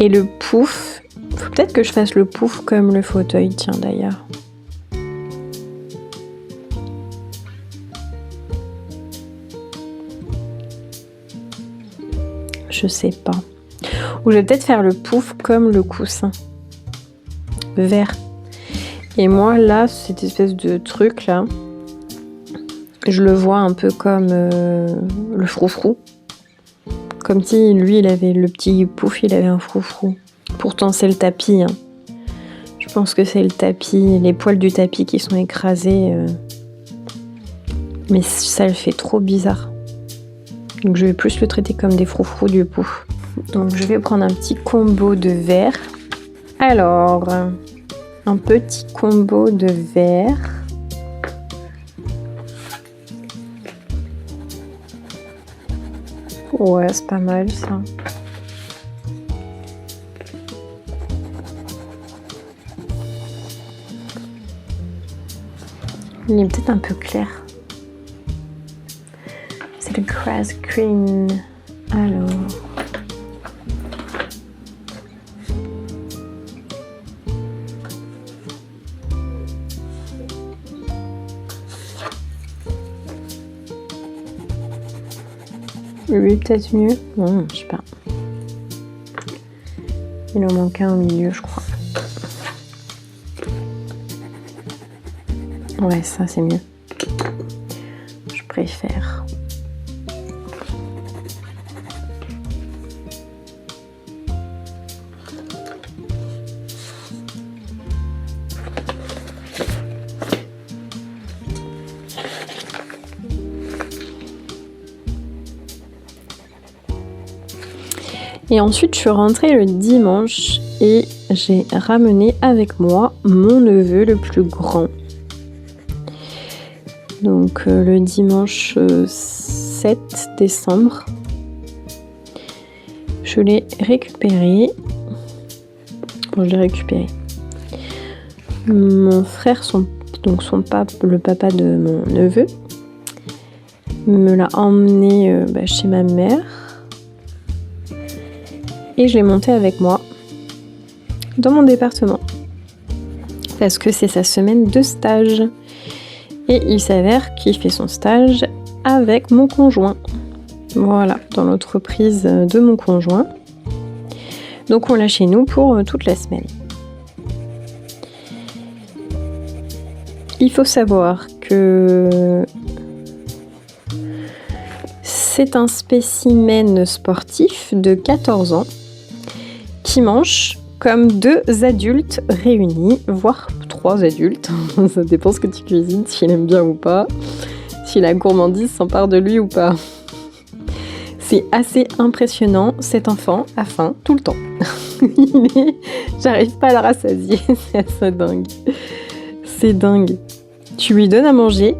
Et le pouf, faut peut-être que je fasse le pouf comme le fauteuil, tiens d'ailleurs. Je sais pas. Ou je vais peut-être faire le pouf comme le coussin. Vert. Et moi là, cette espèce de truc là, je le vois un peu comme le froufrou. Comme si lui il avait le petit pouf, il avait un froufrou. Pourtant c'est le tapis. Hein. Je pense que c'est le tapis, les poils du tapis qui sont écrasés. Mais ça le fait trop bizarre. Donc je vais plus le traiter comme des froufrous du pouf. Donc je vais prendre un petit combo de vert. Alors, un petit combo de vert. Ouais, c'est pas mal ça. Il est peut-être un peu clair. C'est le grass green. Alors. Lui, peut-être mieux. Non, je sais pas. Il en manque un au milieu, je crois. Ouais, ça, c'est mieux. Je préfère. Et ensuite, je suis rentrée le dimanche et j'ai ramené avec moi mon neveu le plus grand. Donc le dimanche 7 décembre, je l'ai récupéré. Bon, je l'ai récupéré. Mon frère, le papa de mon neveu, me l'a emmené chez ma mère. Et je l'ai monté avec moi dans mon département. Parce que c'est sa semaine de stage. Et il s'avère qu'il fait son stage avec mon conjoint. Voilà, dans l'entreprise de mon conjoint. Donc on l'a chez nous pour toute la semaine. Il faut savoir que c'est un spécimen sportif de 14 ans qui mange comme 2 adultes réunis, voire 3 adultes. Ça dépend ce que tu cuisines, s'il aime bien ou pas, si la gourmandise s'empare de lui ou pas. C'est assez impressionnant, cet enfant a faim tout le temps. J'arrive pas à le rassasier, c'est assez dingue. C'est dingue. Tu lui donnes à manger.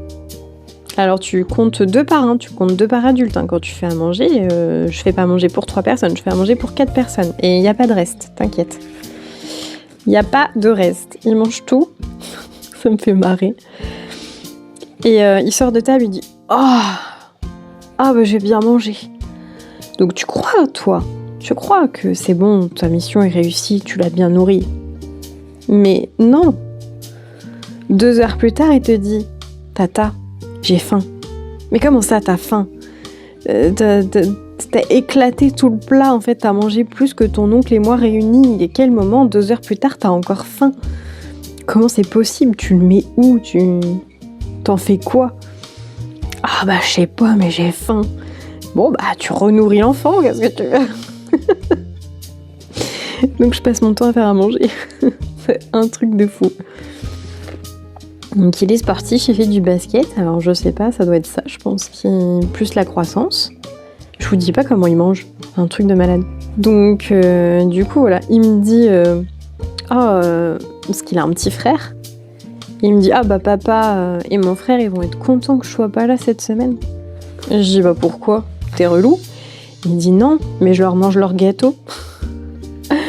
Alors tu comptes 2 par, tu comptes 2 par adulte quand tu fais à manger. Je fais pas à manger pour 3 personnes, je fais à manger pour 4 personnes. Et il n'y a pas de reste, t'inquiète. Il n'y a pas de reste. Il mange tout. Ça me fait marrer. Et il sort de table, il dit « Ah bah j'ai bien mangé ». Donc tu crois, toi, tu crois que c'est bon, ta mission est réussie, tu l'as bien nourri. Mais non. 2 heures plus tard, il te dit « Tata, j'ai faim ». Mais comment ça, t'as faim ? T'as éclaté tout le plat, en fait, t'as mangé plus que ton oncle et moi réunis. Et quel moment, 2 heures plus tard, t'as encore faim ? Comment c'est possible ? Tu le mets où ? T'en fais quoi ? Ah bah je sais pas, mais j'ai faim. Bon bah tu renourris l'enfant, qu'est-ce que tu veux ? Donc je passe mon temps à faire à manger. C'est un truc de fou. Donc il est sportif, il fait du basket. Alors je sais pas, ça doit être ça, je pense, plus la croissance. Je vous dis pas comment il mange, un truc de malade. Donc du coup voilà, il me dit parce qu'il a un petit frère. Il me dit ah bah papa et mon frère ils vont être contents que je sois pas là cette semaine. Je dis bah pourquoi ? T'es relou ? Il dit non, mais je leur mange leurs gâteaux.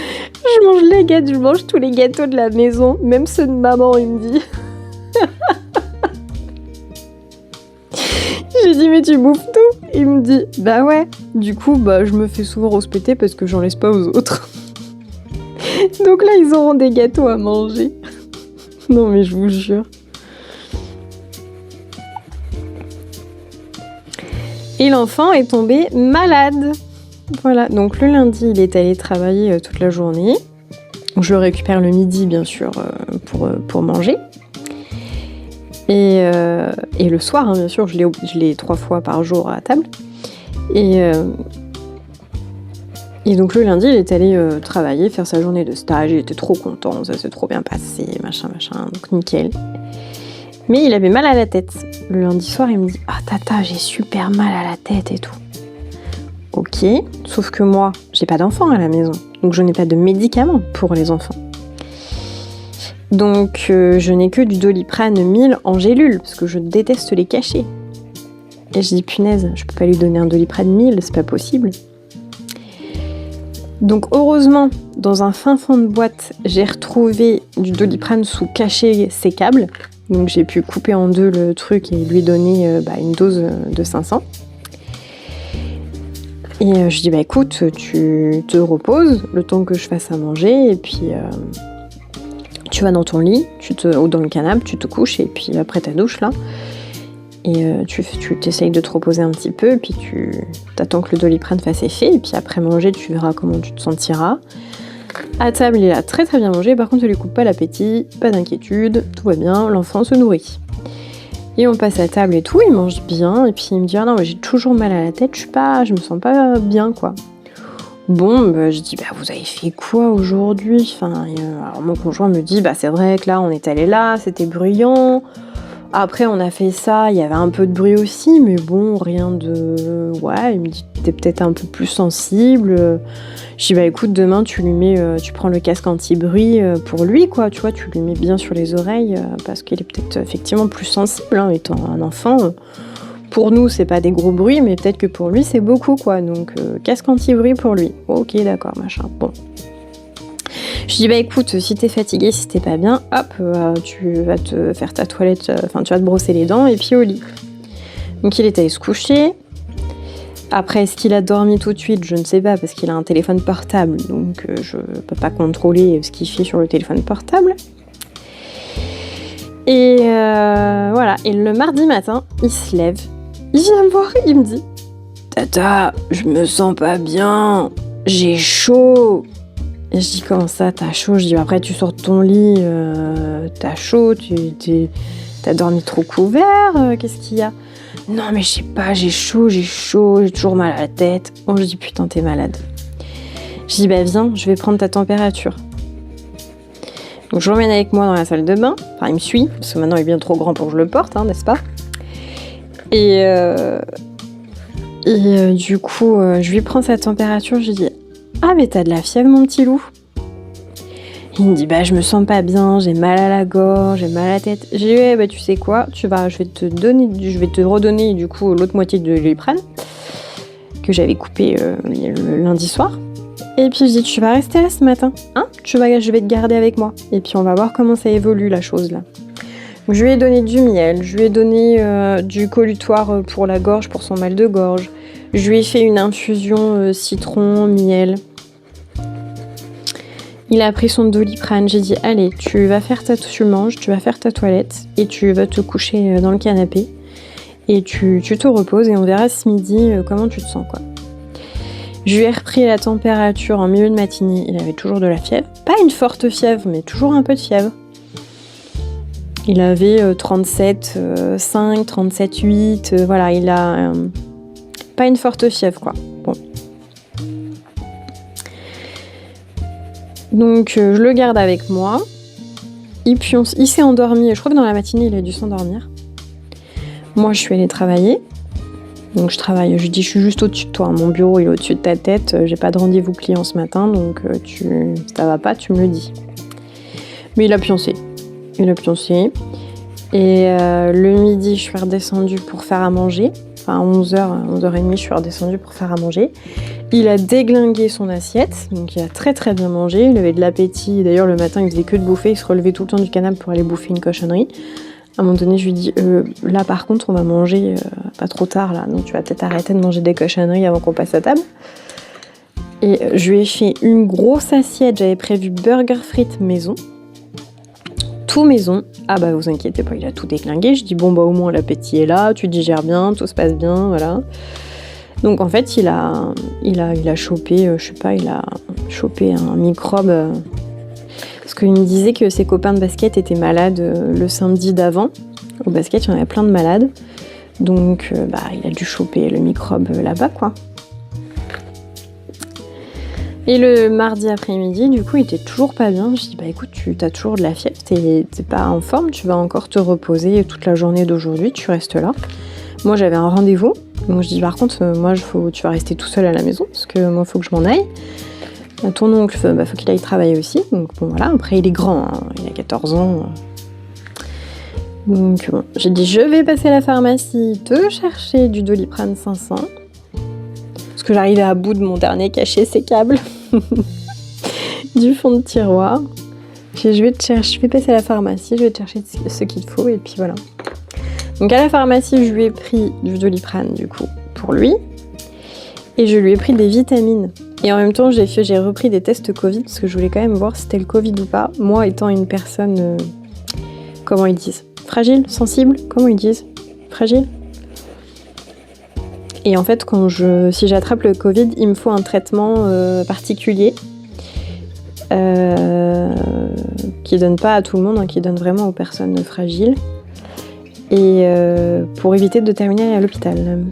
Je mange tous les gâteaux de la maison, même ceux de maman, il me dit. J'ai dit mais tu bouffes tout ? Il me dit bah ouais. Du coup bah je me fais souvent rouspéter parce que j'en laisse pas aux autres. Donc là ils auront des gâteaux à manger. Non mais je vous jure. Et l'enfant est tombé malade. Voilà, donc le lundi, il est allé travailler toute la journée. Je le récupère le midi, bien sûr, pour manger. Et le soir, bien sûr, je l'ai 3 fois par jour à table. Et donc le lundi, il est allé travailler, faire sa journée de stage. Il était trop content, ça s'est trop bien passé, machin, donc nickel. Mais il avait mal à la tête. Le lundi soir, il me dit « Ah tata, j'ai super mal à la tête et tout. » Ok, sauf que moi, j'ai pas d'enfant à la maison. Donc je n'ai pas de médicaments pour les enfants. Donc je n'ai que du Doliprane 1000 en gélule, parce que je déteste les cachets. Et je dis punaise, je peux pas lui donner un Doliprane 1000, c'est pas possible. Donc heureusement, dans un fin fond de boîte, j'ai retrouvé du Doliprane sous cachet sécable. Donc j'ai pu couper en 2 le truc et lui donner une dose de 500. Et je dis bah écoute, tu te reposes le temps que je fasse à manger et puis tu vas dans ton lit, ou dans le canapé, tu te couches et puis après ta douche là. Et tu t'essayes de te reposer un petit peu et puis tu t'attends que le Doliprane fasse effet et puis après manger tu verras comment tu te sentiras. À table, il a très très bien mangé, par contre, ça lui coupe pas l'appétit, pas d'inquiétude, tout va bien, l'enfant se nourrit. Et on passe à table et tout, il mange bien, et puis il me dit « Ah non, mais j'ai toujours mal à la tête, je me sens pas bien, quoi. » Bon, je dis « vous avez fait quoi aujourd'hui ?» Alors mon conjoint me dit « c'est vrai que là, on est allé là, c'était bruyant. Après, on a fait ça, il y avait un peu de bruit aussi, mais bon, rien de... Ouais, il me dit, t'es peut-être un peu plus sensible. Je dis, bah écoute, demain, tu prends le casque anti-bruit pour lui, quoi, tu vois, tu lui mets bien sur les oreilles, parce qu'il est peut-être effectivement plus sensible, hein, étant un enfant. Pour nous, c'est pas des gros bruits, mais peut-être que pour lui, c'est beaucoup, quoi. Donc, casque anti-bruit pour lui. Ok, d'accord, machin. Bon. Je dis, bah écoute, si t'es fatigué, si t'es pas bien, hop, tu vas te faire ta toilette, tu vas te brosser les dents et puis au lit. Donc il est allé se coucher. Après, est-ce qu'il a dormi tout de suite? Je ne sais pas, parce qu'il a un téléphone portable, donc je peux pas contrôler ce qu'il fait sur le téléphone portable. Et voilà, et le mardi matin, il se lève, il vient me voir, il me dit « Tata, je me sens pas bien, j'ai chaud !» Et je dis, comment ça, t'as chaud? Je dis, après tu sors de ton lit, t'as chaud, t'as dormi trop couvert, qu'est-ce qu'il y a? Non mais je sais pas, j'ai chaud, j'ai toujours mal à la tête. Bon, je dis, putain, t'es malade. Je dis, bah viens, je vais prendre ta température. Donc je l'emmène avec moi dans la salle de bain, enfin il me suit, parce que maintenant il est bien trop grand pour que je le porte, hein, n'est-ce pas? Et du coup, je lui prends sa température, je lui dis, ah mais t'as de la fièvre mon petit loup? Il me dit bah je me sens pas bien, j'ai mal à la gorge, j'ai mal à la tête. J'ai dit ouais bah tu sais quoi, je vais te redonner du coup l'autre moitié de Doliprane que j'avais coupé le lundi soir. Et puis je dis tu vas rester là ce matin, hein? Je vais te garder avec moi. Et puis on va voir comment ça évolue la chose là. Donc, je lui ai donné du miel, je lui ai donné du colutoire pour la gorge, pour son mal de gorge. Je lui ai fait une infusion citron, miel. Il a pris son Doliprane. J'ai dit, allez, tu manges, tu vas faire ta toilette et tu vas te coucher dans le canapé. Et tu te reposes et on verra ce midi comment tu te sens, quoi. Je lui ai repris la température en milieu de matinée. Il avait toujours de la fièvre. Pas une forte fièvre, mais toujours un peu de fièvre. Il avait 37,5, 37,8. Voilà, il a... pas une forte fièvre, quoi. Bon. Donc, je le garde avec moi. Il s'est endormi. Je crois que dans la matinée, il a dû s'endormir. Moi, je suis allée travailler. Donc, je travaille. Je dis, je suis juste au-dessus de toi. Mon bureau, il est au-dessus de ta tête. J'ai pas de rendez-vous client ce matin. Donc, si ça va pas, tu me le dis. Mais il a pioncé. Et le midi, je suis redescendue pour faire à manger. Enfin, à 11h, 11h30, je suis redescendue pour faire à manger. Il a déglingué son assiette, donc il a très très bien mangé. Il avait de l'appétit. D'ailleurs, le matin, il faisait que de bouffer. Il se relevait tout le temps du canapé pour aller bouffer une cochonnerie. À un moment donné, je lui dis là, par contre, on va manger pas trop tard, là. Donc, tu vas peut-être arrêter de manger des cochonneries avant qu'on passe à table. Et je lui ai fait une grosse assiette. J'avais prévu burger frites maison. Tout maison. Ah bah vous inquiétez pas, il a tout déglingué. Je dis bon bah au moins l'appétit est là, tu digères bien, tout se passe bien, voilà. Donc en fait il a chopé, il a chopé un microbe. Parce qu'il me disait que ses copains de basket étaient malades le samedi d'avant. Au basket, il y en avait plein de malades. Donc il a dû choper le microbe là-bas, quoi. Et le mardi après-midi, du coup, il était toujours pas bien. Je dis, bah écoute, t'as toujours de la fièvre, t'es pas en forme, tu vas encore te reposer toute la journée d'aujourd'hui, tu restes là. Moi, j'avais un rendez-vous, donc je dis, par contre, tu vas rester tout seul à la maison, parce que moi, il faut que je m'en aille. Ton oncle, faut qu'il aille travailler aussi, donc bon, voilà. Après, il est grand, hein, il a 14 ans. Donc bon, j'ai dit, je vais passer à la pharmacie, te chercher du Doliprane 500. Parce que j'arrivais à bout de mon dernier cachet sécable du fond de tiroir. Je vais passer à la pharmacie, je vais te chercher ce qu'il faut et puis voilà. Donc à la pharmacie, je lui ai pris du Doliprane du coup pour lui et je lui ai pris des vitamines. Et en même temps, j'ai repris des tests Covid parce que je voulais quand même voir si c'était le Covid ou pas. Moi étant une personne, comment ils disent? Fragile? Sensible? Comment ils disent? Fragile? Et en fait, si j'attrape le Covid, il me faut un traitement particulier qui donne pas à tout le monde, hein, qui donne vraiment aux personnes fragiles. Et pour éviter de terminer à l'hôpital.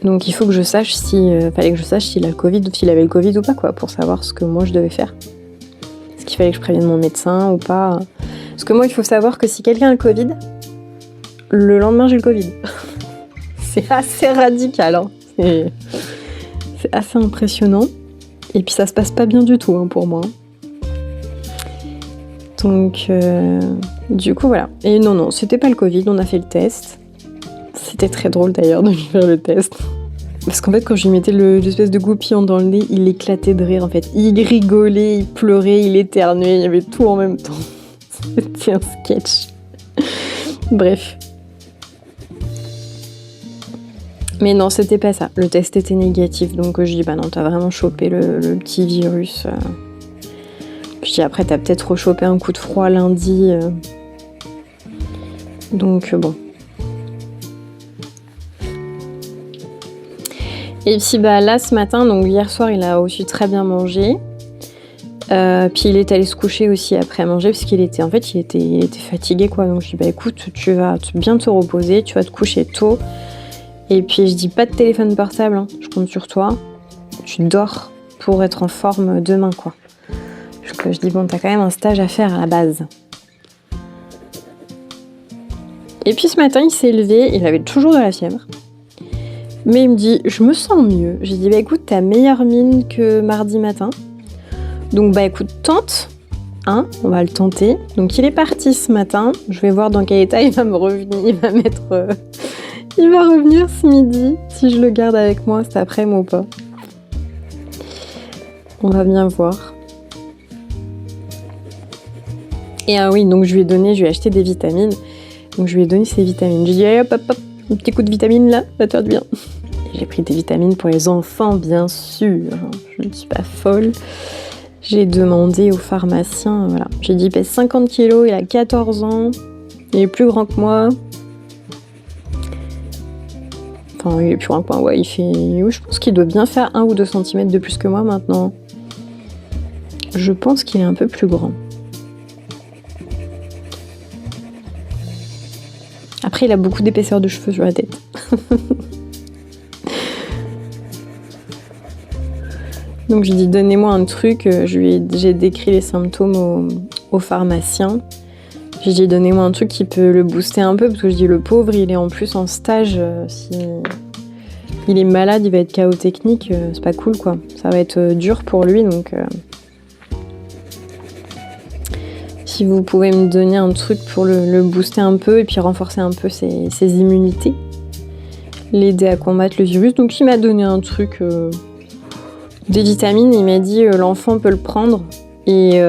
Donc il faut que je sache s'il a le Covid ou s'il avait le Covid ou pas, quoi, pour savoir ce que moi je devais faire. Parce qu'il fallait que je prévienne mon médecin ou pas. Parce que moi, il faut savoir que si quelqu'un a le Covid, le lendemain, j'ai le Covid. C'est assez radical, hein. C'est assez impressionnant. Et puis, ça se passe pas bien du tout, hein, pour moi. Donc, du coup, voilà. Et non, c'était pas le Covid, on a fait le test. C'était très drôle d'ailleurs de lui faire le test. Parce qu'en fait, quand je lui mettais l'espèce de goupillon dans le nez, il éclatait de rire en fait. Il rigolait, il pleurait, il éternuait, il y avait tout en même temps. C'était un sketch. Bref. Mais non, c'était pas ça. Le test était négatif, donc je dis bah non, t'as vraiment chopé le petit virus. Puis après, t'as peut-être rechopé un coup de froid lundi. Donc bon. Et puis bah là ce matin, donc hier soir il a aussi très bien mangé. Puis il est allé se coucher aussi après manger parce qu'il était fatigué quoi. Donc je dis bah écoute, tu vas bien te reposer, tu vas te coucher tôt. Et puis je dis pas de téléphone portable, hein, je compte sur toi. Tu dors pour être en forme demain quoi. Je dis bon, t'as quand même un stage à faire à la base. Et puis ce matin il s'est levé, il avait toujours de la fièvre. Mais il me dit, je me sens mieux. J'ai dit, bah écoute, t'as meilleure mine que mardi matin. Donc bah écoute, tente, hein, on va le tenter. Donc il est parti ce matin. Je vais voir dans quel état il va me revenir. Il va revenir ce midi, si je le garde avec moi cet après-midi ou pas. On va bien voir. Et ah oui, donc je lui ai acheté des vitamines. Donc je lui ai donné ses vitamines. J'ai dit, allez hop, un petit coup de vitamine là, ça va te faire du bien. J'ai pris des vitamines pour les enfants, bien sûr. Je ne suis pas folle. J'ai demandé au pharmacien, voilà. J'ai dit, il pèse 50 kilos, il a 14 ans. Il est plus grand que moi. Enfin, il est plus grand que moi, ouais. Je pense qu'il doit bien faire 1 ou 2 cm de plus que moi maintenant. Je pense qu'il est un peu plus grand. Après, il a beaucoup d'épaisseur de cheveux sur la tête. Donc, je lui ai dit, donnez-moi un truc. J'ai décrit les symptômes au pharmacien. J'ai dit, donnez-moi un truc qui peut le booster un peu. Parce que je dis, le pauvre, il est en plus en stage. Si il est malade, il va être KO technique. C'est pas cool, quoi. Ça va être dur pour lui. Donc, si vous pouvez me donner un truc pour le booster un peu et puis renforcer un peu ses immunités, l'aider à combattre le virus. Donc il m'a donné un truc, des vitamines, il m'a dit l'enfant peut le prendre et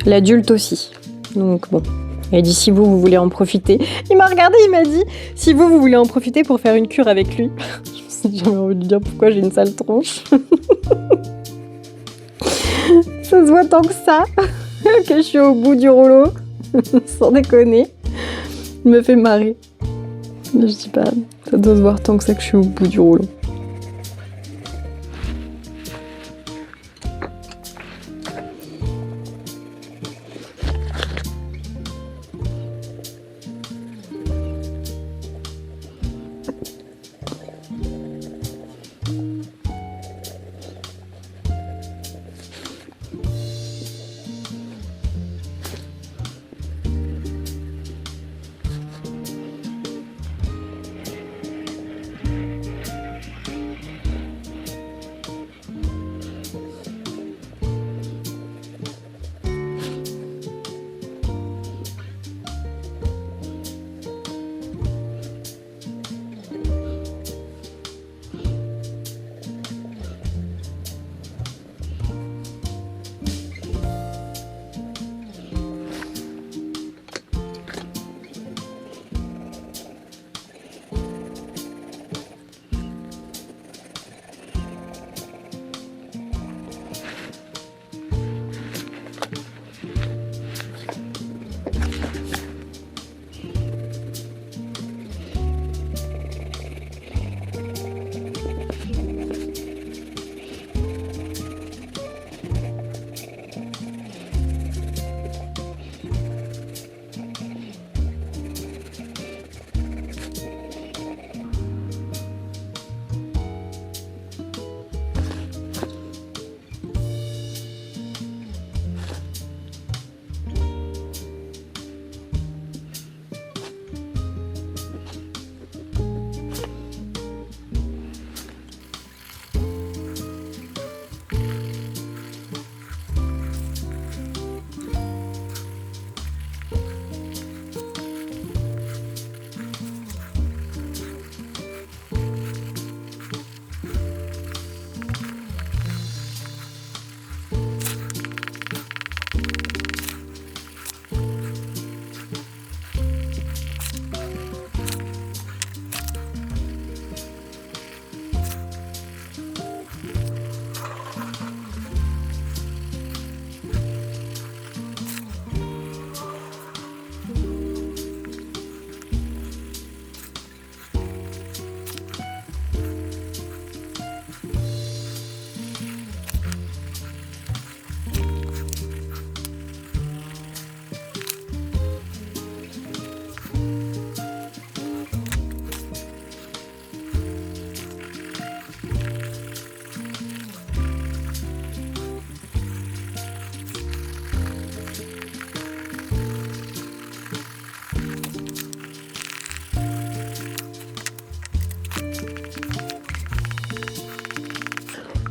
l'adulte aussi. Donc bon, il a dit si vous voulez en profiter. Il m'a regardé, il m'a dit si vous voulez en profiter pour faire une cure avec lui. J'avais envie de lui dire pourquoi j'ai une sale tronche. Ça se voit tant que ça, que je suis au bout du rouleau, sans déconner. Il me fait marrer. Je dis pas, ça doit se voir tant que ça que je suis au bout du rouleau.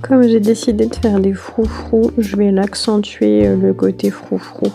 Comme j'ai décidé de faire des froufrous, je vais l'accentuer le côté froufrou.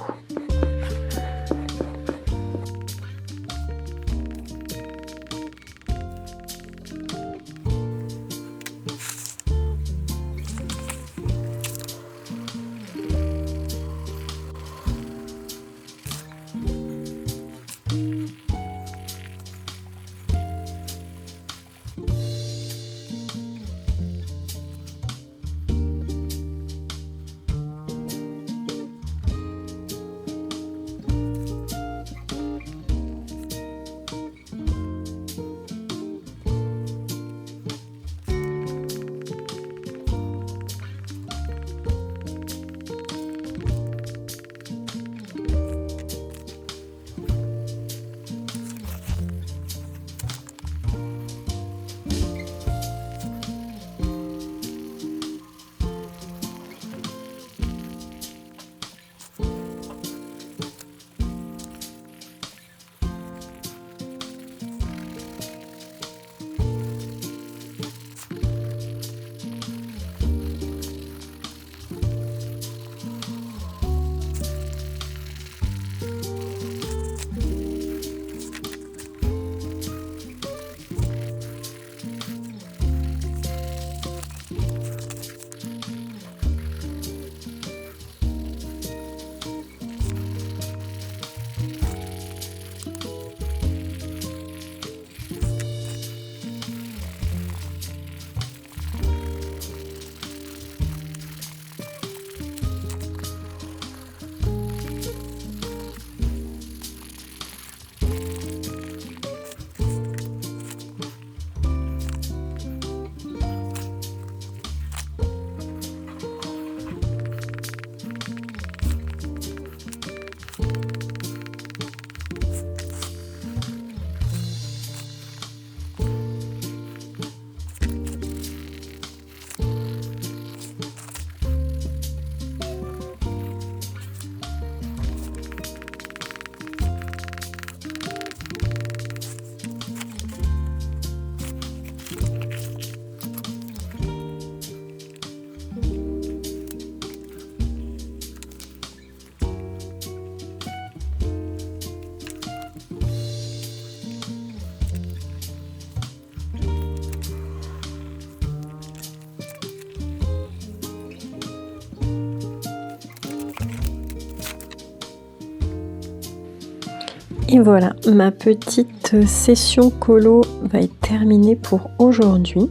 Et voilà, ma petite session colo va être terminée pour aujourd'hui.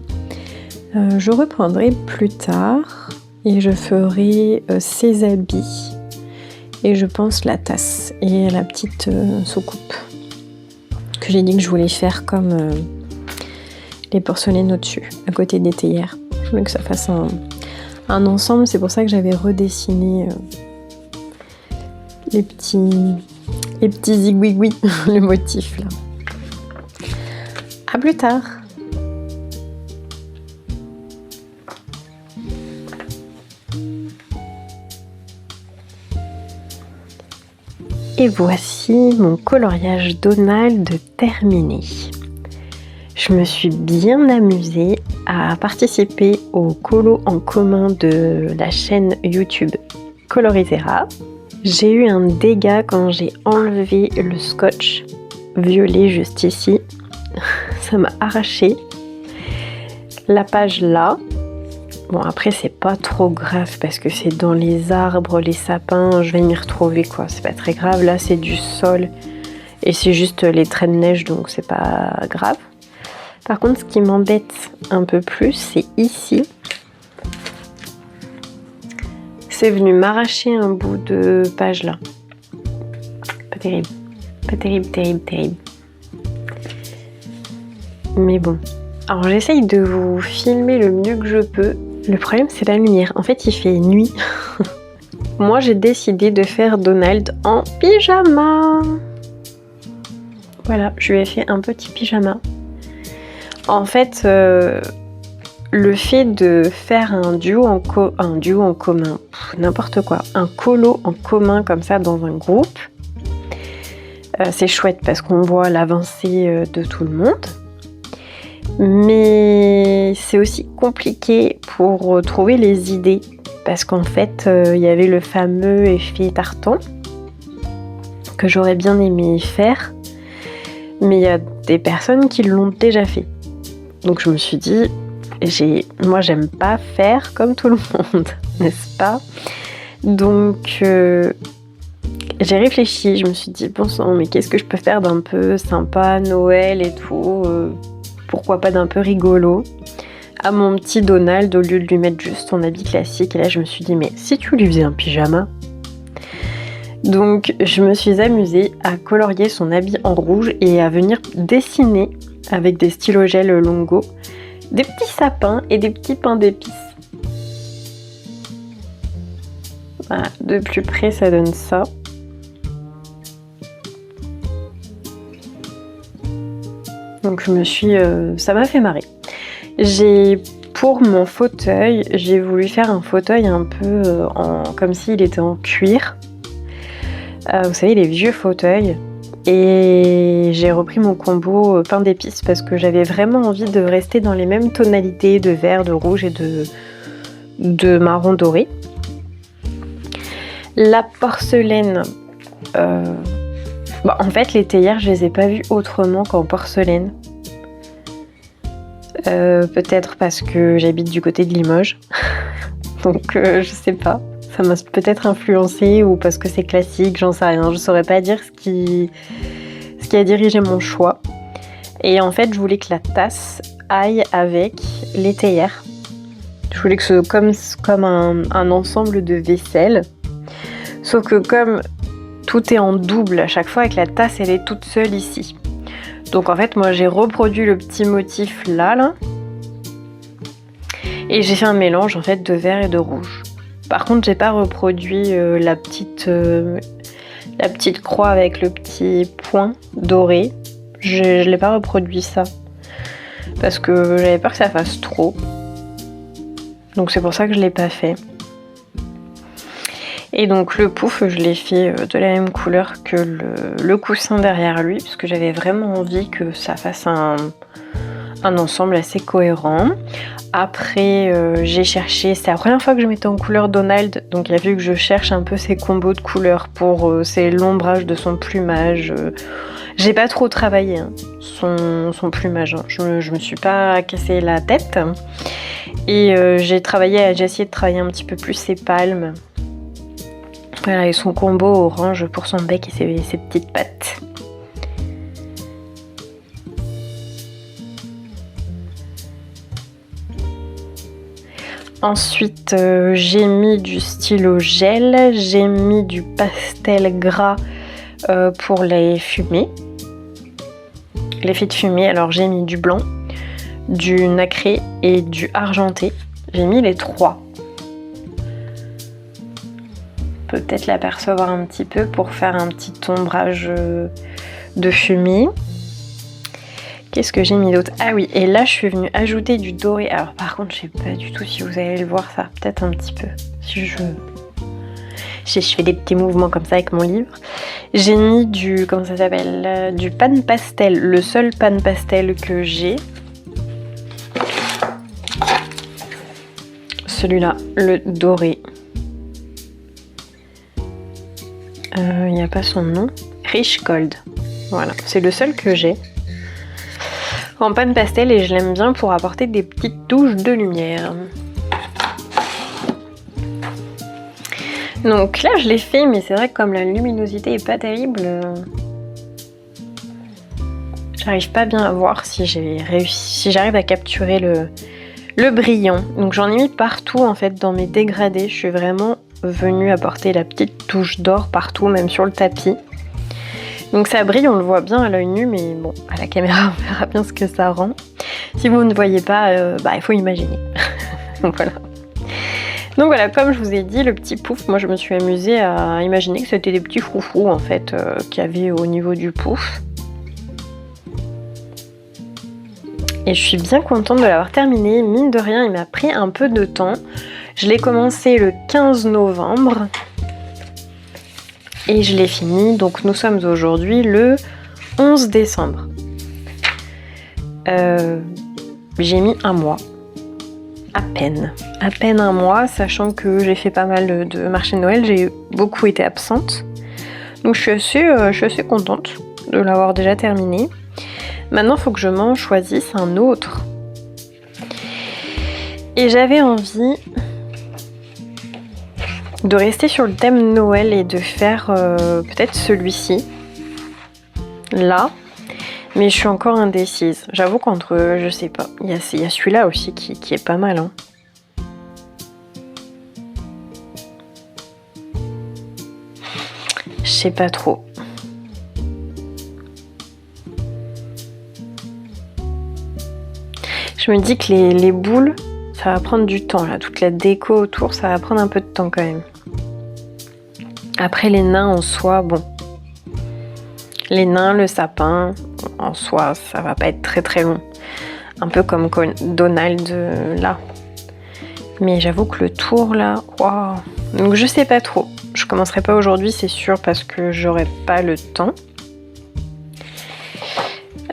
Je reprendrai plus tard et je ferai ses habits et je pense la tasse et la petite soucoupe que j'ai dit que je voulais faire comme les porcelaines au-dessus, à côté des théières. Je voulais que ça fasse un ensemble, c'est pour ça que j'avais redessiné les petits zigouigouis, le motif là. À plus tard. Et voici mon coloriage Donald terminé. Je me suis bien amusée à participer au colo en commun de la chaîne YouTube Colorisera. J'ai eu un dégât quand j'ai enlevé le scotch violet juste ici. Ça m'a arraché la page là. Bon, après c'est pas trop grave parce que c'est dans les arbres, les sapins, je vais m'y retrouver quoi, c'est pas très grave. Là c'est du sol et c'est juste les traits de neige, donc c'est pas grave. Par contre, ce qui m'embête un peu plus, c'est ici. C'est venu m'arracher un bout de page là. Pas terrible. Pas terrible, terrible, terrible. Mais bon. Alors j'essaye de vous filmer le mieux que je peux. Le problème c'est la lumière. En fait il fait nuit. Moi j'ai décidé de faire Donald en pyjama. Voilà, je lui ai fait un petit pyjama. En fait, le fait de faire un duo en commun, n'importe quoi, un colo en commun comme ça dans un groupe, c'est chouette parce qu'on voit l'avancée de tout le monde. Mais c'est aussi compliqué pour trouver les idées. Parce qu'en fait, il y avait le fameux effet tartan que j'aurais bien aimé faire. Mais il y a des personnes qui l'ont déjà fait. Donc je me suis dit, moi j'aime pas faire comme tout le monde, n'est-ce pas? Donc j'ai réfléchi, je me suis dit, bon sang, mais qu'est-ce que je peux faire d'un peu sympa, Noël et tout, pourquoi pas d'un peu rigolo à mon petit Donald au lieu de lui mettre juste son habit classique. Et là je me suis dit, mais si tu lui faisais un pyjama? Donc je me suis amusée à colorier son habit en rouge et à venir dessiner avec des stylos gel Longo des petits sapins et des petits pains d'épices. Voilà, de plus près ça donne ça. Donc ça m'a fait marrer. Pour mon fauteuil, j'ai voulu faire un fauteuil un peu comme s'il était en cuir. Vous savez, les vieux fauteuils. Et j'ai repris mon combo pain d'épices parce que j'avais vraiment envie de rester dans les mêmes tonalités de vert, de rouge et de marron doré. La porcelaine, en fait les théières je les ai pas vues autrement qu'en porcelaine. Peut-être parce que j'habite du côté de Limoges. Donc je sais pas. Ça m'a peut-être influencé ou parce que c'est classique, j'en sais rien. Je saurais pas dire ce qui a dirigé mon choix. Et en fait, je voulais que la tasse aille avec les théières. Je voulais que ce soit comme un ensemble de vaisselle. Sauf que comme tout est en double à chaque fois et que la tasse elle est toute seule ici. Donc en fait, moi j'ai reproduit le petit motif là. Et j'ai fait un mélange en fait de vert et de rouge. Par contre, j'ai pas reproduit la petite croix avec le petit point doré. Je l'ai pas reproduit ça. Parce que j'avais peur que ça fasse trop. Donc c'est pour ça que je l'ai pas fait. Et donc le pouf, je l'ai fait de la même couleur que le coussin derrière lui. Parce que j'avais vraiment envie que ça fasse un ensemble assez cohérent. Après, j'ai cherché, c'est la première fois que je mettais en couleur Donald, donc il a fallu que je cherche un peu ses combos de couleurs pour l'ombrage de son plumage. J'ai pas trop travaillé son plumage, hein. Je me suis pas cassé la tête. Et j'ai essayé de travailler un petit peu plus ses palmes. Voilà, et son combo orange pour son bec et ses petites pattes. Ensuite, j'ai mis du stylo gel, j'ai mis du pastel gras pour les fumées. L'effet de fumée, alors j'ai mis du blanc, du nacré et du argenté. J'ai mis les trois. Peut-être l'apercevoir un petit peu pour faire un petit ombrage de fumée. Qu'est-ce que j'ai mis d'autre? Ah oui, et là je suis venue ajouter du doré. Alors par contre, je sais pas du tout si vous allez le voir ça, peut-être un petit peu. Si je fais des petits mouvements comme ça avec mon livre. J'ai mis du, comment ça s'appelle, du pan pastel, le seul pan pastel que j'ai. Celui-là, le doré. Il n'y a pas son nom. Rich Gold. Voilà, c'est le seul que j'ai. En pan pastel et je l'aime bien pour apporter des petites touches de lumière. Donc là je l'ai fait, mais c'est vrai que comme la luminosité est pas terrible, j'arrive pas bien à voir si j'arrive à capturer le brillant. Donc j'en ai mis partout en fait dans mes dégradés. Je suis vraiment venue apporter la petite touche d'or partout, même sur le tapis. Donc ça brille, on le voit bien à l'œil nu, mais bon, à la caméra on verra bien ce que ça rend. Si vous ne voyez pas, il faut imaginer. Donc voilà. Donc voilà, comme je vous ai dit, le petit pouf, moi je me suis amusée à imaginer que c'était des petits froufrous en fait qu'il y avait au niveau du pouf. Et je suis bien contente de l'avoir terminé. Mine de rien, il m'a pris un peu de temps. Je l'ai commencé le 15 novembre. Et je l'ai fini, donc nous sommes aujourd'hui le 11 décembre. j'ai mis un mois. À peine un mois, sachant que j'ai fait pas mal de marchés de Noël, j'ai beaucoup été absente. Donc je suis assez contente de l'avoir déjà terminé. Maintenant, il faut que je m'en choisisse un autre. Et j'avais envie de rester sur le thème Noël et de faire peut-être celui-ci. Là. Mais je suis encore indécise. J'avoue qu'entre, je sais pas, il y a celui-là aussi qui est pas mal. Hein. Je sais pas trop. Je me dis que les boules, ça va prendre du temps là. Toute la déco autour, ça va prendre un peu de temps quand même. Après les nains en soi, bon. Les nains, le sapin, en soi, ça va pas être très très long. Un peu comme Donald là. Mais j'avoue que le tour là, waouh. Donc je sais pas trop. Je commencerai pas aujourd'hui, c'est sûr, parce que j'aurai pas le temps.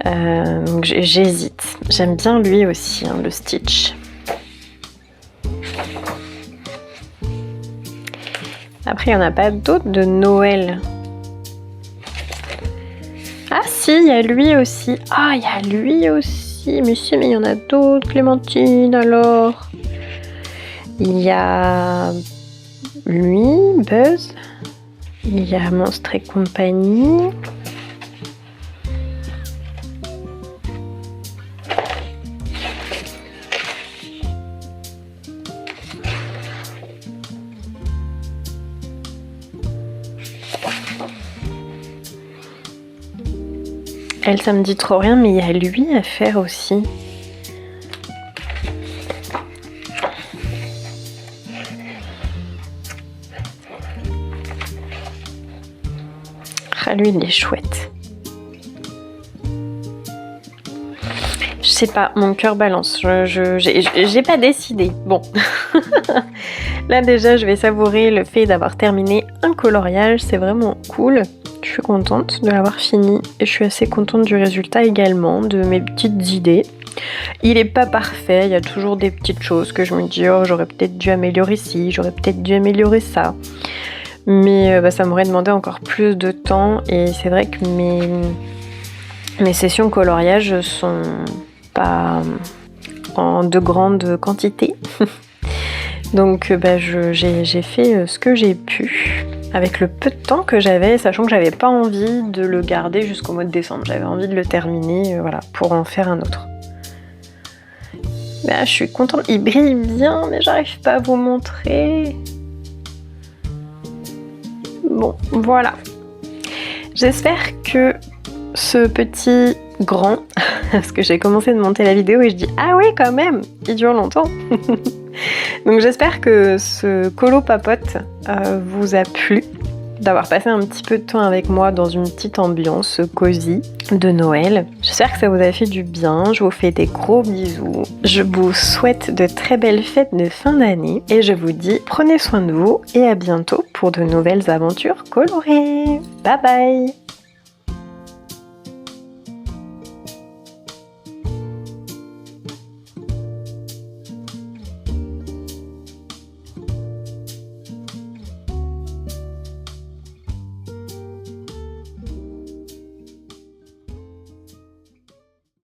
Donc j'hésite. J'aime bien lui aussi, hein, le Stitch. Après, il n'y en a pas d'autres de Noël. Ah si, il y a lui aussi. Ah, il y a lui aussi. Mais si, mais il y en a d'autres. Clémentine, alors. Il y a lui, Buzz. Il y a Monstre et compagnie. Elle, ça me dit trop rien, mais il y a lui à faire aussi. Ah, lui, il est chouette. Je sais pas, mon cœur balance. J'ai pas décidé. Bon. Là, déjà, je vais savourer le fait d'avoir terminé un coloriage. C'est vraiment cool. Je suis contente de l'avoir fini et je suis assez contente du résultat également, de mes petites idées. Il est pas parfait, il y a toujours des petites choses que je me dis oh j'aurais peut-être dû améliorer ci, j'aurais peut-être dû améliorer ça. Mais ça m'aurait demandé encore plus de temps et c'est vrai que mes sessions coloriage sont pas en de grandes quantités. Donc j'ai fait ce que j'ai pu. Avec le peu de temps que j'avais, sachant que j'avais pas envie de le garder jusqu'au mois de décembre. J'avais envie de le terminer, voilà, pour en faire un autre. Là, je suis contente. Il brille bien, mais j'arrive pas à vous montrer. Bon, voilà. J'espère que ce petit grand, parce que j'ai commencé de monter la vidéo et je dis ah oui quand même, il dure longtemps. Donc j'espère que ce colo papote vous a plu, d'avoir passé un petit peu de temps avec moi dans une petite ambiance cosy de Noël. J'espère que ça vous a fait du bien, je vous fais des gros bisous. Je vous souhaite de très belles fêtes de fin d'année et je vous dis prenez soin de vous et à bientôt pour de nouvelles aventures colorées. Bye bye!